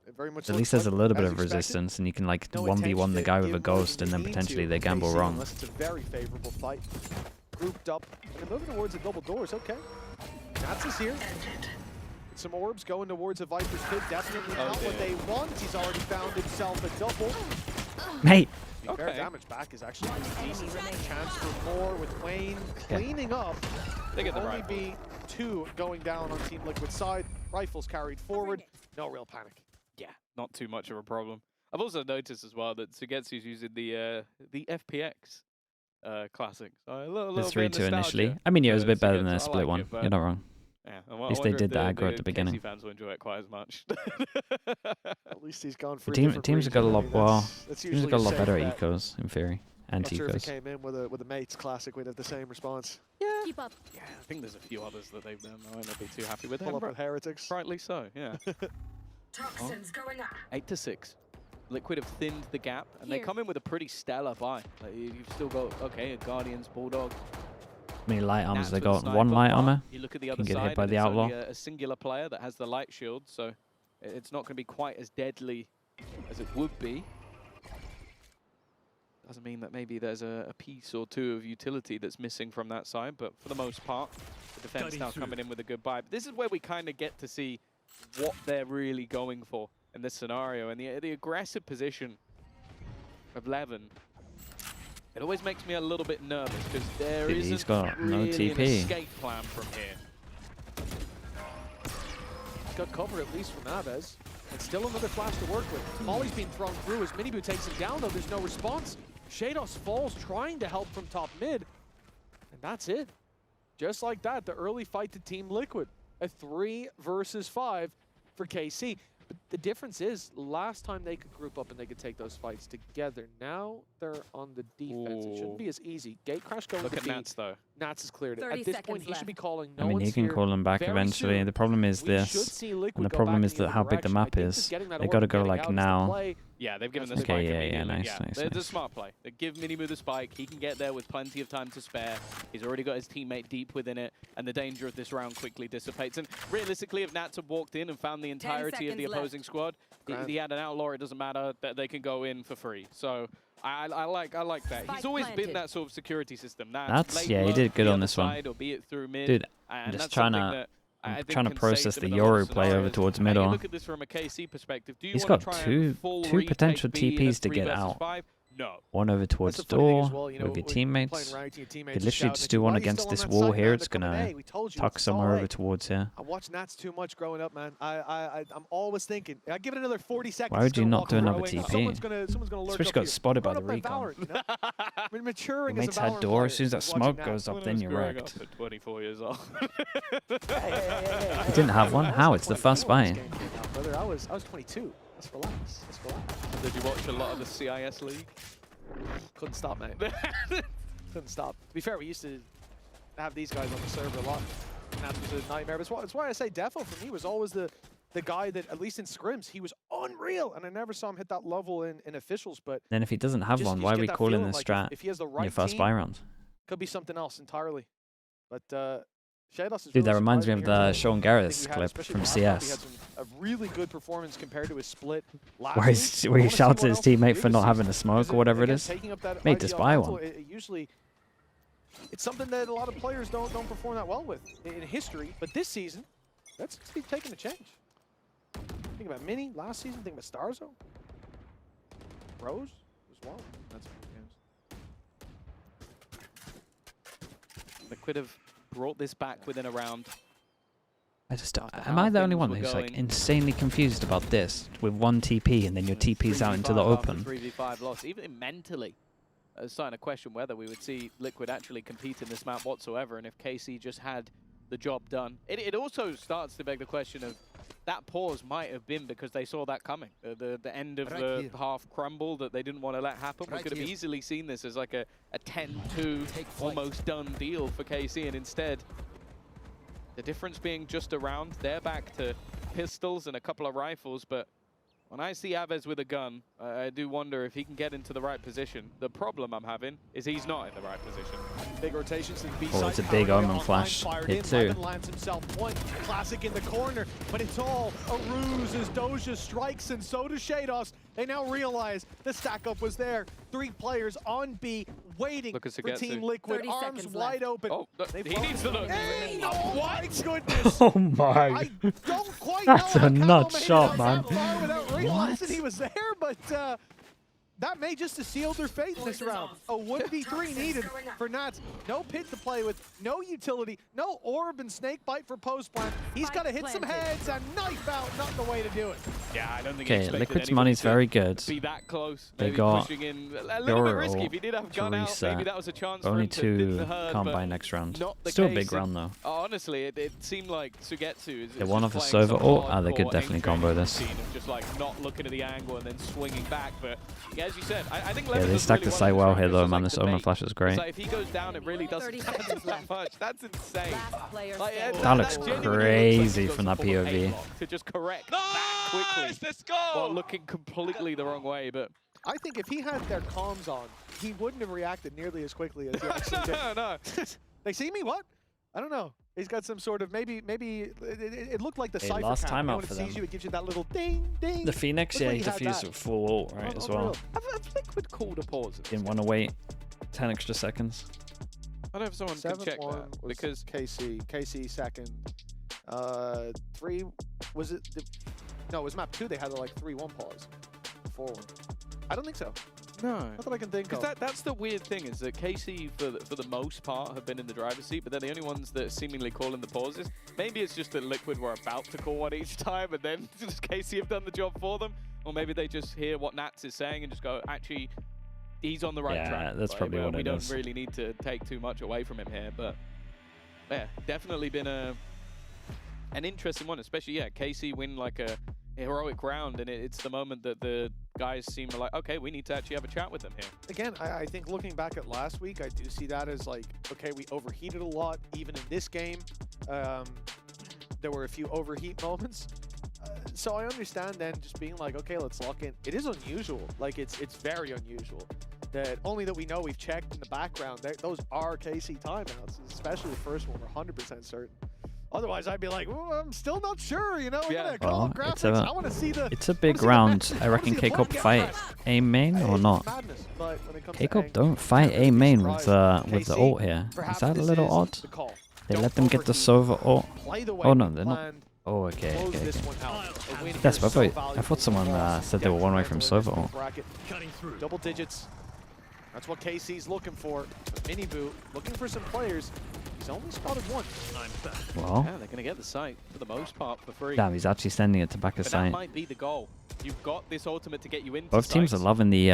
it very much at least there's a little bit of resistance, and you can like 1v1 the guy with a ghost, and then potentially they gamble wrong. Unless it's a very favorable fight. Grouped up, and they're moving towards the double doors. Okay, Nats is here. Some orbs going towards a Viper's pit. Definitely not what they want. He's already found himself a double. Mate. Fair damage back is actually pretty decent. Chance for more with Wayne cleaning up. They get the only be 2 going down on Team Liquid side. Rifles carried forward. No real panic. Yeah, not too much of a problem. I've also noticed as well that Sugetsu's using the FPX classic. So the 3-2 initially. I mean, yeah, it was a bit better than the split one. You're not wrong. Yeah, at least they did the aggro at the beginning. Fans will enjoy it quite as much. At least he's gone for teams have got a lot teams have got a lot better at ecos in theory and ecos. Sure if he came in with a mates classic, we'd have the same response. Yeah. Keep up. Yeah, I think there's a few others that they've done. I might not be too happy with. Pull up with heretics. Rightly so. Yeah. Toxins going up. 8-6. Liquid have thinned the gap, and they come in with a pretty stellar buy. Like, you've still got a Guardians, Bulldog. How many light armors they got? 1 light armor? You look at the other can get side, hit by the outlaw. A singular player that has the light shield, so it's not going to be quite as deadly as it would be. Doesn't mean that maybe there's a piece or 2 of utility that's missing from that side, but for the most part, the defense now coming in with a good buy. But this is where we kind of get to see what they're really going for in this scenario, and the aggressive position of Levin. It always makes me a little bit nervous because there isn't really an escape plan from here. He's got cover at least from Naves, and still another flash to work with. Molly's being thrown through as Miniboo takes him down, though there's no response. Shados falls trying to help from top mid, and that's it. Just like that, the early fight to Team Liquid. A 3 versus 5 for KC. But the difference is, last time they could group up and they could take those fights together. Now they're on the defense. It shouldn't be as easy. Gate crash going to Look at Nats, though. Nats has cleared it. At this point, he should be calling I mean, he can call them back eventually. The problem is this, and the problem is that how big the map is. They got to go like now. Yeah, they've given the spike. Okay, yeah, nice. It's a smart play. They give Miniboo the spike. He can get there with plenty of time to spare. He's already got his teammate deep within it, and the danger of this round quickly dissipates. And realistically, if Nats had walked in and found the entirety of the opposing squad, he had an outlaw. It doesn't matter that they can go in for free. So I like that. He's always been that sort of security system. That's yeah, he did good on this one. Or be it through mid. Dude, I'm just trying to process the Yoru play over towards middle. Look at this from a KC perspective. He's got two potential TPs to get out. one over towards door with your teammates. You could literally just do one against this wall here. It's gonna tuck somewhere over towards here. I watched Nats too much growing up, man. I'm always thinking. I give it another 40 seconds. Why would you not do another TP? Someone's gonna lurk Switch up got here. spotted by the Run up recon. Valorant, you know? We're maturing Your as mates a had Valorant door. player. As soon as that Watching smoke Nats. goes up, then you're wrecked. At 24 years old. You didn't have one? How? It's the first buy. Brother, I was 22. Let's relax. Let's relax. Did you watch a lot of the CIS league? Couldn't stop, mate. Couldn't stop. To be fair, we used to have these guys on the server a lot. And that was a nightmare. But it's why I say Defo for me was always the guy that, at least in scrims, he was unreal. And I never saw him hit that level in officials. But Then if he doesn't have one, why are we calling this strat if he has the in right your first buy round? could be something else entirely. But Shados is Dude, that really reminds me of surprising here. the Sean I think Garris we had, clip especially from last round, he CS. had a really good performance compared to his split last Where, week. he's, I where he wanna see shouts what at his else he can teammate do for this not season. having a smoke Because or whatever it again, is. taking up that Mate, just IGL buy mantle, one. it usually, it's something that a lot of players don't perform that well with in history. But this season, that's taking a change. Think about Mini last season. Think about Starzo, Rose as well. That's games. Liquid have brought this back within a round. I just After am how I the only things one were who's like going. insanely confused about this with one TP and then your TP's out into the 3v5 after open? 3v5 loss, even mentally, starting to question whether we would see Liquid actually compete in this map whatsoever, and if KC just had the job done. It also starts to beg the question of that pause might have been because they saw that coming. The end of the half crumble that they didn't want to let happen. We could have easily seen this as like a 10-2 almost done deal for KC, and instead, the difference being just around, they're back to pistols and a couple of rifles, but when I see Aves with a gun, I do wonder if he can get into the right position. The problem I'm having is he's not in the right position. Big rotations to the B Oh, side. it's a big Paranoia Omen flash hit too. Levin lands himself one. Classic in the corner, but it's all a ruse as Doja strikes, and so does Shados. They now realize the stack up was there. 3 players on B waiting Look at for Sugetsu. Team Liquid. 30 Arms seconds wide left. open. Oh, They he needs to look. Hey, oh my goodness! Oh my! I don't quite That's know a how nut Cal made it shot, out man. that far without realizing What? he was there, but that may just have sealed their fate in this round. A 1v3 needed for Nats. No pit to play with, no utility, no orb and snake bite for post plant. He's got to hit some heads and knife out, not the way to do it. Yeah, I don't think he Okay, expected Liquid's anybody money's to very good. be that close. They Maybe got pushing in a little bit risky. If he did have gun out, Teresa. maybe that was a chance for Only him to 2 hit the herd, can't but buy next round. not the Still a case. big round though. Honestly, it seemed like Sugetsu is They won off a playing Sova some ult. Ah, they could hardcore definitely aim combo training this. routine of just like not looking at the angle and then swinging back. But yeah, as you said, I think Yeah, Levin they does stacked really the site in well this here round. though, It's man. just This like Omen debate. flash is great. So if he goes down, it really doesn't 30 matter seconds that left. much. That's insane. Last player Like, standing. That looks genuinely looks crazy like from he that goes for full POV. aim lock to just correct that quickly. Let's go! While looking completely the wrong way, but I think if he had their comms on, he wouldn't have reacted nearly as quickly as he actually did. no. They see me? What? I don't know. He's got some sort of maybe it looked like the Hey, Cypher last cam. timeout When for it sees them. you, it gives you that little ding, ding. The Phoenix, Looks yeah, like he he had defused that. with full ult, right, as well. Unreal. Have Liquid called a pause? Didn't want to wait 10 extra seconds. I don't know if someone can check 7-1 that was because KC second. 3 was it? No, it was map 2. They had like 3-1 pause. 4-1. I don't think so. no. Not that I can think of. Because that's the weird thing is that KC, for the most part, have been in the driver's seat, but they're the only ones that are seemingly calling the pauses. Maybe it's just that Liquid were about to call one each time, and then just KC have done the job for them. Or maybe they just hear what Nats is saying and just go, actually, he's on the right track. Yeah, that's probably what we it don't is. really need to take too much away from him here, but yeah, definitely been an interesting one, especially, yeah, KC win like a heroic round, and it's the moment that the guys seem like, okay, we need to actually have a chat with them here. Again, I think looking back at last week, I do see that as like, okay, we overheated a lot, even in this game. There were a few overheat moments. So I understand then just being like, okay, let's lock in. It is unusual. Like, it's very unusual. That only that we know we've checked in the background. Those are KC timeouts, especially the first one. We're 100% certain. Otherwise, I'd be like, oh, I'm still not sure, you know? Yeah. Well, Graphics. I want to see the... It's a big round. I reckon K-Corp fight A main or not. Madness, but when it comes to K-Corp angle, don't fight A main with the KC, ult here. Is perhaps that a this little is odd? the call. They Don't let them get the overheat. Sova ult. Play the way Oh no, we they're not. planned. Oh, okay, Close okay, this okay. one out. A win Yes, here but so I valuable thought someone for us. said they were one way from Getting Sova ult. bracket. Double digits. That's what KC's looking for. Miniboo looking for some players. He's only spotted one. Well, yeah, they're going to get the site for the most part for free. damn, he's actually sending it to back of But sight. that might be the goal. You've got this ultimate to get you into Both teams are sites. loving the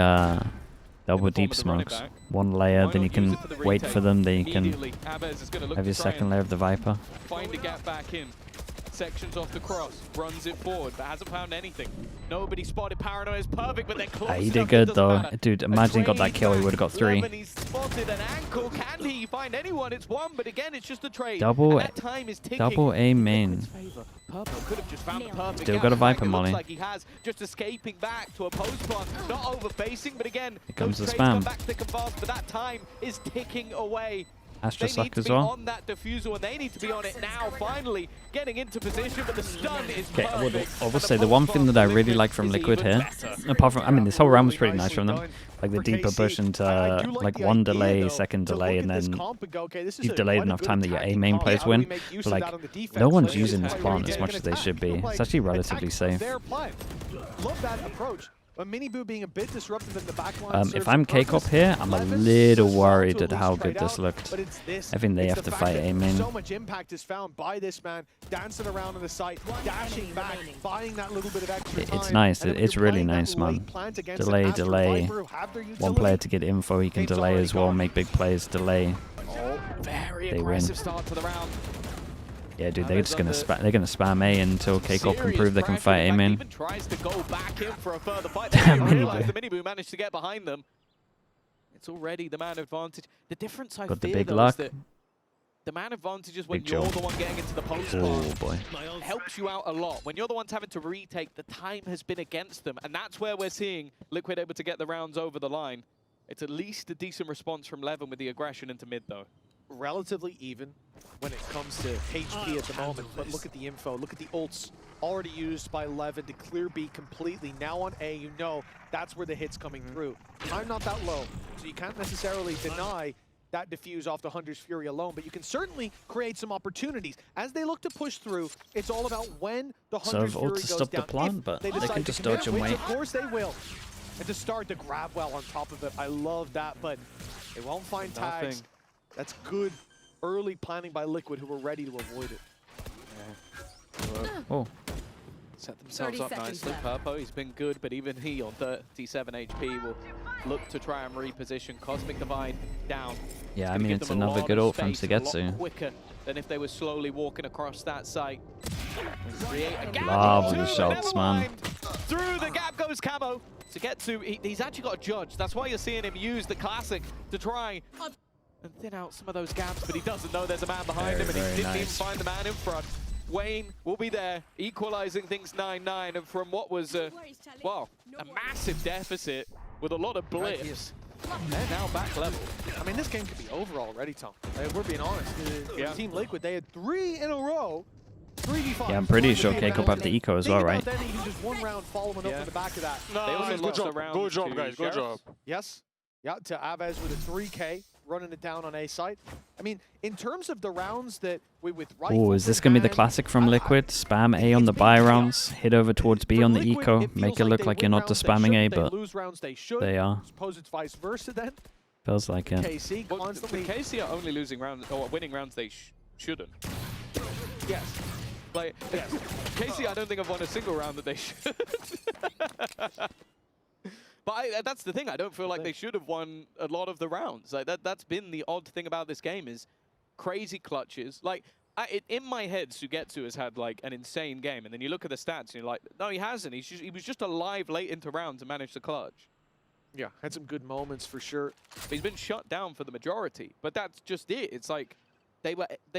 double deep smokes. One layer, then you can wait for them, then you can have your second layer of the Viper. Find a gap back in. Sections off the cross, runs it forward, but hasn't found anything. Nobody spotted. Paranoia is perfect, but they're close. He did enough, good it doesn't though. matter. Dude, imagine he got that kill, he would have got 3. He's spotted an ankle. Can he find anyone? It's 1, but again, it's just a trade. Double and that time is ticking. Double A main. Purple could have just found the perfect Still gap. got a Viper It molly. looks like he has, just escaping back to a post plant, not over facing, but again, Here comes those the trades come spam. back thick and fast, but that time is ticking away. Astra They need suck to as be well. on that defusal, and they need to be on it now, finally getting into position, but the stun is Okay, perfect. I will say the one thing that I really like from Liquid here, apart from, I mean, this whole round was pretty nice from them. Like the deeper push into like 1 delay, second delay, and then you've delayed enough time that your A main players win. But like, no one's using this plant as much as they should be. It's actually relatively safe. Love that approach. But Miniboo being a bit disruptive in the backline. If I'm KCOP here, I'm a little worried at how good this looked. I think they have to fight A main. So much impact is found by this man, dancing around on the site, dashing back, buying that little bit of extra time. It's nice. It's really nice, man. Delay. One player to get info, he can delay as well, make big plays, delay. Oh, very They aggressive win. start to the round. Yeah, dude, they're just gonna spam A until KCOP can prove they can fight A main. Even tries to go back in for a further fight. They didn't realize the Miniboo managed to get behind them. It's already the man advantage. The difference I Got the fear big though luck. is that the man advantage is when Big you're jump. the one getting into the post Oh part. boy. Helps you out a lot. When you're the ones having to retake, the time has been against them, and that's where we're seeing Liquid able to get the rounds over the line. It's at least a decent response from Levin with the aggression into mid, though. Relatively even when it comes to HP at the moment, but look at the info, look at the ults already used by Levin to clear B completely. Now on A, you know that's where the hit's coming through. Time not that low, so you can't necessarily deny that diffuse off the Hunter's Fury alone, but you can certainly create some opportunities. As they look to push through, it's all about when the Hunter's So Fury ult to goes stop the down. plan, If but they decide can to just commit, dodge and which wait. Of course they will. And to start to grab well on top of it, I love that, but they won't find tags. That's good early planning by Liquid, who were ready to avoid it. Oh, Set themselves up nicely. Purpo, he's been good, but even he on 37 HP will look to try and reposition. Cosmic Divide down. yeah, I Gonna mean, give it's them a another lot good of ult from space, a lot Sugetsu. quicker than if they were slowly walking across that site. Create a gap. Lovely Never shots, man. mind. Through the gap goes Camo. Sugetsu, he's actually got a judge. That's why you're seeing him use the classic to try and thin out some of those gaps, but he doesn't know there's a man behind him, and he Very didn't even nice. find the man in front. Wayne will be there, equalizing things 9-9, and from what was, well, a massive deficit with a lot of blips, they're now back level. I mean, this game could be over already, Tom. We're being honest. Team Liquid, they had 3 in a row. 3v5. Yeah, I'm pretty sure KCOP have the eco as well, right? Then he used just one round following up in the back of that. They also lost job. a round Good job, to guys. Good Sheriffs. job. Yes. Yeah, to Aves with a 3K, running it down on A site. I mean, in terms of the rounds that with Oh, rifles is this in gonna be the hand, classic from Liquid? Spam A on the buy rounds, hit over towards B for on the Liquid, eco, it make feels it look they like you're win not rounds just they spamming A, shouldn't, but they lose rounds they should. they are. Suppose it's vice versa then. Feels like it. KC Well, constantly. the KC are only losing rounds, or winning rounds they shouldn't. Yes. Like, Yes. KC, I don't think I've won a single round that they should. But that's the thing. I don't feel like they should have won a lot of the rounds. Like that's been the odd thing about this game is crazy clutches. Like in my head, Sugetsu has had like an insane game, and then you look at the stats and you're like, no, he hasn't. He was just alive late into rounds and managed to clutch. Yeah, had some good moments for sure. But he's been shut down for the majority. But that's just it. It's like they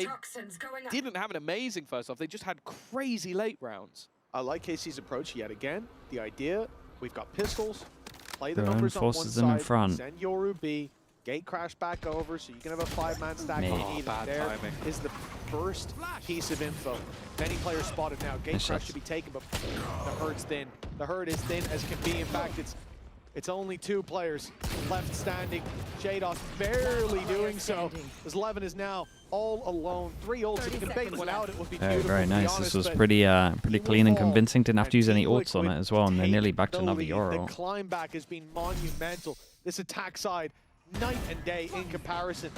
Toxins going up. didn't have an amazing first off. They just had crazy late rounds. I like KC's approach yet again. The idea, we've got pistols, play the Their own numbers on one forces them in side, front. send Yoru B, gate crash back over so you can have a 5-man stack Mate. if you Oh, need it. bad There timing. is the first piece of info. Many players spotted now. Gate Nice crash shots. should be taken, but the herd's thin. The herd is thin as can be. In fact, it's only 2 players left standing. Jados barely doing so, as Levin is now all alone. 3 ults. If you can bait one out, it would be beautiful. Very to be nice. honest, This was but pretty he clean will and fall. convincing. Didn't have to use any Team ults on Liquid it as well, and they're take nearly back to the another lead. Euro. The climb back has been monumental. This attack side night and day in comparison.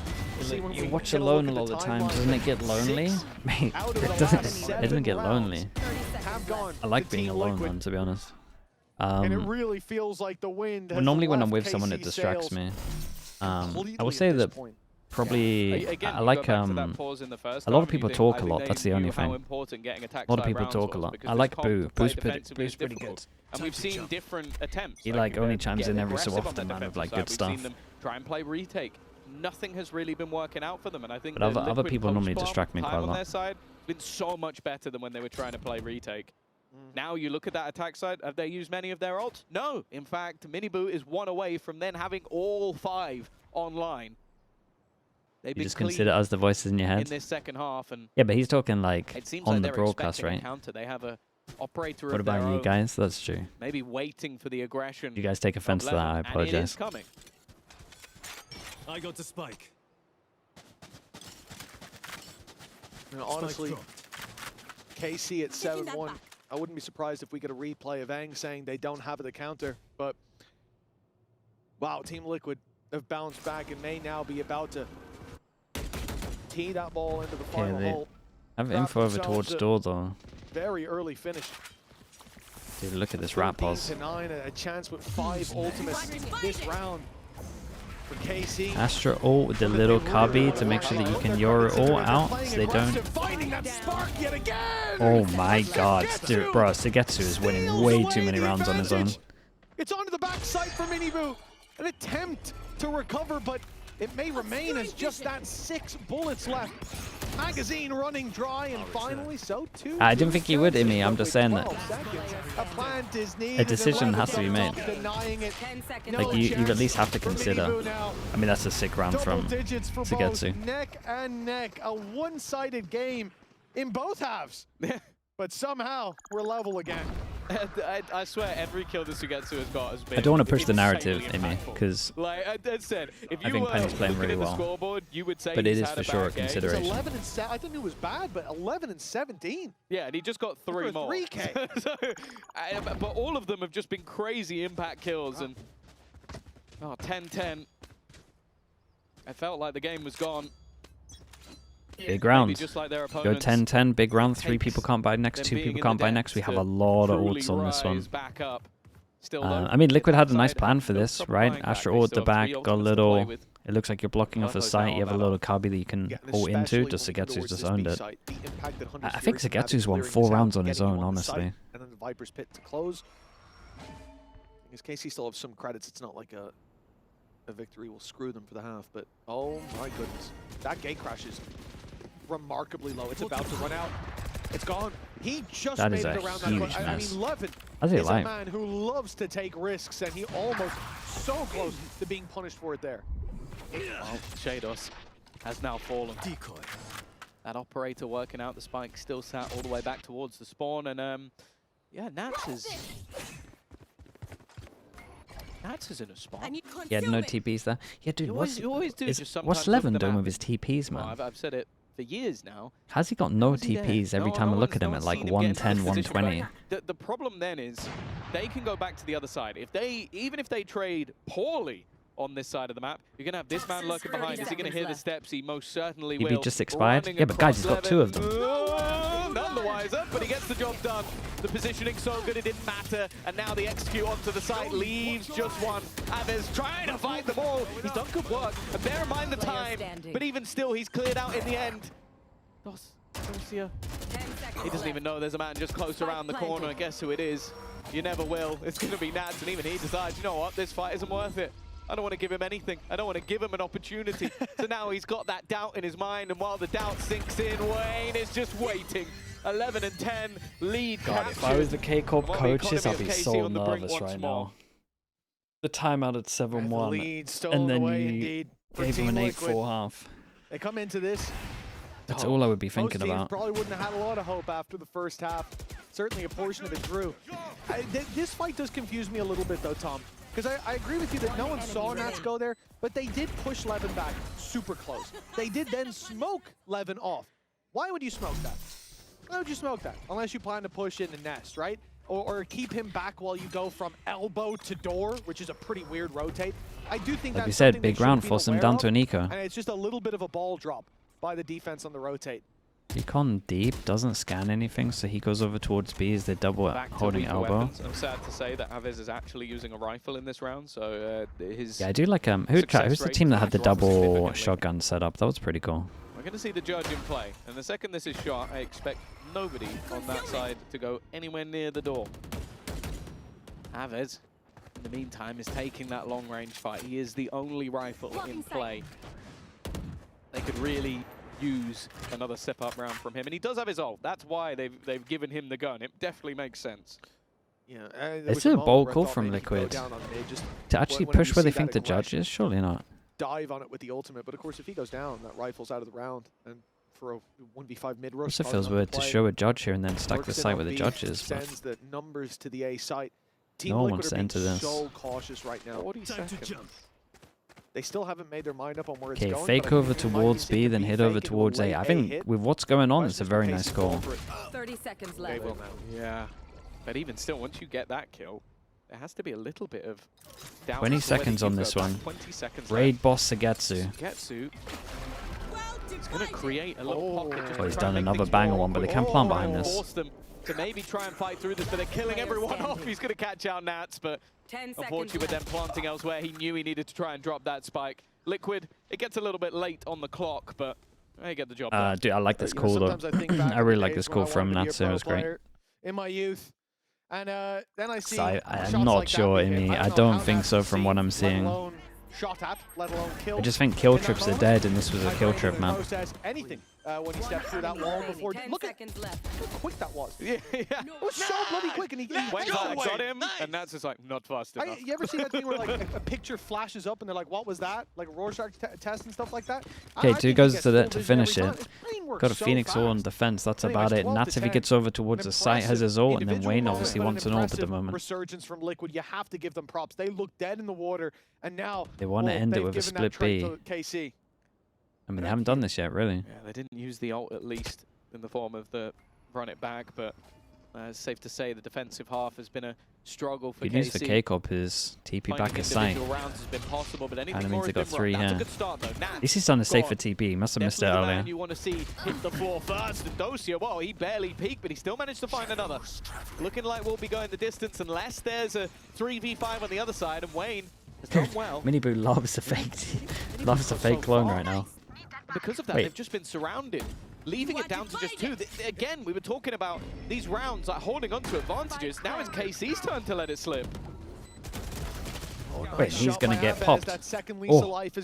You watch Alone a lot of the time, doesn't it get lonely? Mate, it doesn't get lonely. I like being alone, man, to be honest. And it really feels like the wind has normally when I'm left with someone, it KC distracts sails me. I would completely say at this that point. probably Again, I you like go back to that pause in the first a lot half of and you people think, talk I a think lot. they That's the only knew how thing. important getting attacks A lot of side people rounds talk a was, lot. because I this like comp Boo. to play Boo's defensively is pretty difficult. good. And we've seen different attempts. He like only chimes in getting every so aggressive on often, the man, with defensive like side. good We've stuff. seen them try and play retake. Nothing has really been working out for them, and I think But the other Liquid people normally post-bomb distract me time quite a on lot. their side has been so much better than when they were trying to play retake. Now you look at that attack side, have they used many of their ults? No. In fact, Miniboo is one away from then having all 5 online. They've You been just clean consider us the voices in your in head. this second half, and Yeah, but he's talking like it seems on like the they're broadcast, expecting right? a counter. They have a operator What of their about you own, guys? That's true. maybe waiting for the aggression. If you guys take offense to that, I And it is apologize. coming. I got the spike. And honestly, KC at 7-1. I wouldn't be surprised if we get a replay of Aang saying they don't have the counter. But wow, Team Liquid have bounced back and may now be about to tee that ball into the final hole. I have Craft info over themselves towards a door though. Very early finish. Dude, look at this rat pulse. 13-9, a chance with 5 ultimates this round for KC. Astra ult with the little cubby to make sure that you can Euro ult out so they don't. Finding that spark yet again. Oh my god, dude, bro, Sugetsu is winning way too many rounds on his own. It's onto the backside for Miniboo. An attempt to recover, but it may remain as just that 6 bullets left. Magazine running dry, and finally, so too. I didn't think he would, Imi. I'm just saying that a plant is needed, a decision has to be made. Like you at least have to consider. I mean, that's a sick round from Sugetsu. Neck and neck, a one-sided game in both halves. But somehow we're level again. I swear every kill that Sugetsu has got has been. I don't want to push the narrative, insanely Imi, impactful. because like I said, if you I think were Penny's playing looking really at the well. scoreboard, you would say but it he's is had for a sure a bad game. It's consideration. 11 and 7. I didn't think it was bad, but 11 and 17. Yeah, and he just got 3 more. 3K. So, but all of them have just been crazy impact kills, and 10-10. I felt like the game was gone. Big round. Just like their Go opponents. 10-10, big round. 3 people can't buy next, 2 Them being people in can't the buy next. We depths have to a lot of truly ults on this one. rise back up. Still, I mean, Liquid had a nice outside, plan for no this, trouble right? buying Astra back. ult They at the still have back, 3 got a ultimates to play little. with. It looks like you're blocking off the site. You have a little cubby that you can ult into. Just Sugetsu's just owned it. I think Sugetsu's won 4 rounds on his own, honestly. And then the Viper's Pit to close. Because KC still have some credits. It's not like a victory will screw them for the half, but oh my goodness. That gate crash is remarkably low. It's about to run out. It's gone. He just That made is it a around that. huge I mess. mean, Levin How's he is a alive? man who loves to take risks, and he almost so close to being punished for it there. Well, Shados has now fallen. Decoy. That operator working out the spike still sat all the way back towards the spawn, and yeah, Nats is in a spot. He had no TPs there. Yeah, dude, You what's always do just what's sometimes Levin look at the doing map with his TPs, Well, man? I've said it for years now. How's he got no Is he there? TPs every time I look at him at like 110, 120? The problem then is they can go back to the other side. Even if they trade poorly on this side of the map, you're going to have this man lurking behind. Is he going to hear the steps? He most certainly He will. be just expired? Running Yeah, but guys, he's got across 2 of them. None the wiser, but he gets the job done. The positioning so good it didn't matter, and now the execute onto the side leaves just 1. Aves trying to fight the ball. He's done good work, and bear in mind the time, but even still, he's cleared out in the end. Dosia. He doesn't even know there's a man just close around the corner. Guess who it is? You never will. It's going to be Nats, and even he decides, you know what, this fight isn't worth it. I don't want to give him anything. I don't want to give him an opportunity. So now he's got that doubt in his mind, and while the doubt sinks in, Wayne is just waiting. 11 and 10, lead captured. If I was the K-Corp Well, the coaches, economy I'd be of KC so on the brink nervous once right more. now. The timeout at 7-1, Lead stolen and then away you indeed for gave him Team an Liquid. 8-4 half. They come into this. That's all I would be Most thinking teams about. probably wouldn't have had a lot of hope after the first half. Certainly a portion of it grew. This fight does confuse me a little bit though, Tom. Because I agree with you that no one saw Nats go there, but they did push Levin back super close. They did then smoke Levin off. Why would you smoke that? Why would you smoke that? Unless you plan to push in the nest, right? or keep him back while you go from elbow to door, which is a pretty weird rotate. I do think like that's we said, something big they should round, be force him aware down of, to an eco. and it's just a little bit of a ball drop by the defense on the rotate. Recon deep, doesn't scan anything, so he goes over towards B as they double holding elbow. Weapons. I'm sad to say that Avez is actually using a rifle in this round, so his... Yeah, I do like who's the team that had the double shotgun setup? That was pretty cool. We're going to see the judge in play, and the second this is shot, I expect nobody on that side to go anywhere near the door. Avez, in the meantime, is taking that long-range fight. He is the only rifle in play. They could really use another step-up round from him, and he does have his ult. That's why they've given him the gun. It definitely makes sense. Yeah, it's a bold call from Liquid to actually push where they think the judge is. Surely not. Dive on it with the ultimate, but of course, if he goes down, that rifle's out of the round, and for a 1v5 mid rush, Also feels weird to show a judge here and then stack the site where the judge is. Sends the numbers to the A site. Team no one Liquid wants to are enter this. So cautious right now. 40 seconds. They still haven't made their mind up on where it's Okay, going. fake over towards B, then hit over towards A. I think with what's going on, it's a very nice call. 30 seconds left. Yeah, but even still, once you get that kill, there has to be a little bit of doubt. 20 seconds on this one. 20 seconds Raid left. boss Sagetsu. Sagetsu is going to create a little pocket. Oh, he's done another banger one, but they can plant behind this. Force them to maybe try and fight through this, but they're killing everyone off. He's going to catch out Nats, but unfortunately with them planting elsewhere, he knew he needed to try and drop that spike. Liquid, it gets a little bit late on the clock, but they get the job done. Dude, I like this call though. I really like this call from Nats. It was great. In my youth. And then I see So I'm not sure, Imi. I don't think so from what I'm seeing. Shot at, let alone killed. I just think kill trips are dead, and this was a kill trip, man. Anything when he stepped through that wall before. Look at how quick that was. Yeah, it was so bloody quick, and he went got him, and that's just like not fast enough. You ever see that thing where like a picture flashes up, and they're like, "What was that?" Like a Rorschach test and stuff like that. Okay, two goes to finish it. Got a Phoenix ult on defense. That's about it. Nats, if he gets over towards the site, has his ult, and then Wayne obviously wants an ult at the moment. Resurgence from Liquid. You have to give them props. They look dead in the water, and now they want to end it with a split B. KC. I mean, they haven't done this yet, really. Yeah, they didn't use the ult at least in the form of the run it back, but it's safe to say the defensive half has been a struggle for KC. Good news for KCOP is TP back a site. Kind of means they got 3 here. This is on on a safer TP. He must have missed it earlier. You want to see hit the floor first, and Dosia, well, he barely peaked, but he still managed to find another. Looking like we'll be going the distance unless there's a 3v5 on the other side, and Wayne has done well. Miniboo loves a fake, loves a fake clone right now. Because of that, they've just been surrounded, leaving it down to just 2. Again, we were talking about these rounds, like holding on to advantages. Now it's KC's turn to let it slip. Wait, he's going to get popped. Oh, wait, fair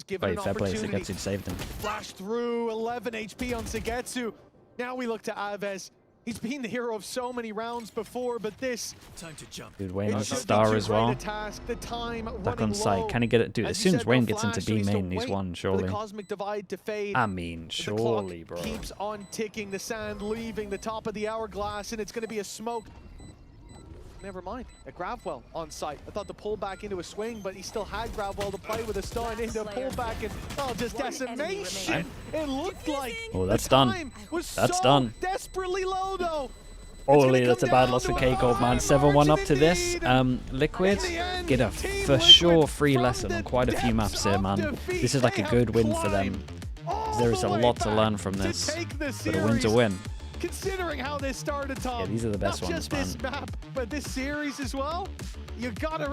play, Sagetsu saved him. Flash through, 11 HP on Sagetsu. Now we look to Avez. He's been the hero of so many rounds before, but this... Time to jump. Dude, Wayne is a star as well. Back on site. Can he get it? Dude, as soon as Wayne gets into B main, he's won, surely. I mean, surely, bro. Keeps on ticking, the sand leaving the top of the hourglass, and it's going to be a smoke. Never mind, a Gravwell on site. I thought the pull back into a swing, but he still had Gravwell to play with a stun into a pullback, and just decimation. It looked like that's done. That's done. Desperately low though. Holy, that's a bad loss for KCOP, man. 7-1 up to this. Liquid get a for sure free lesson on quite a few maps here, man. This is like a good win for them. There is a lot to learn from this, but a win's a win. Considering how this started, Tom. Yeah, these are the best ones, man. Not just this map, but this series as well. You gotta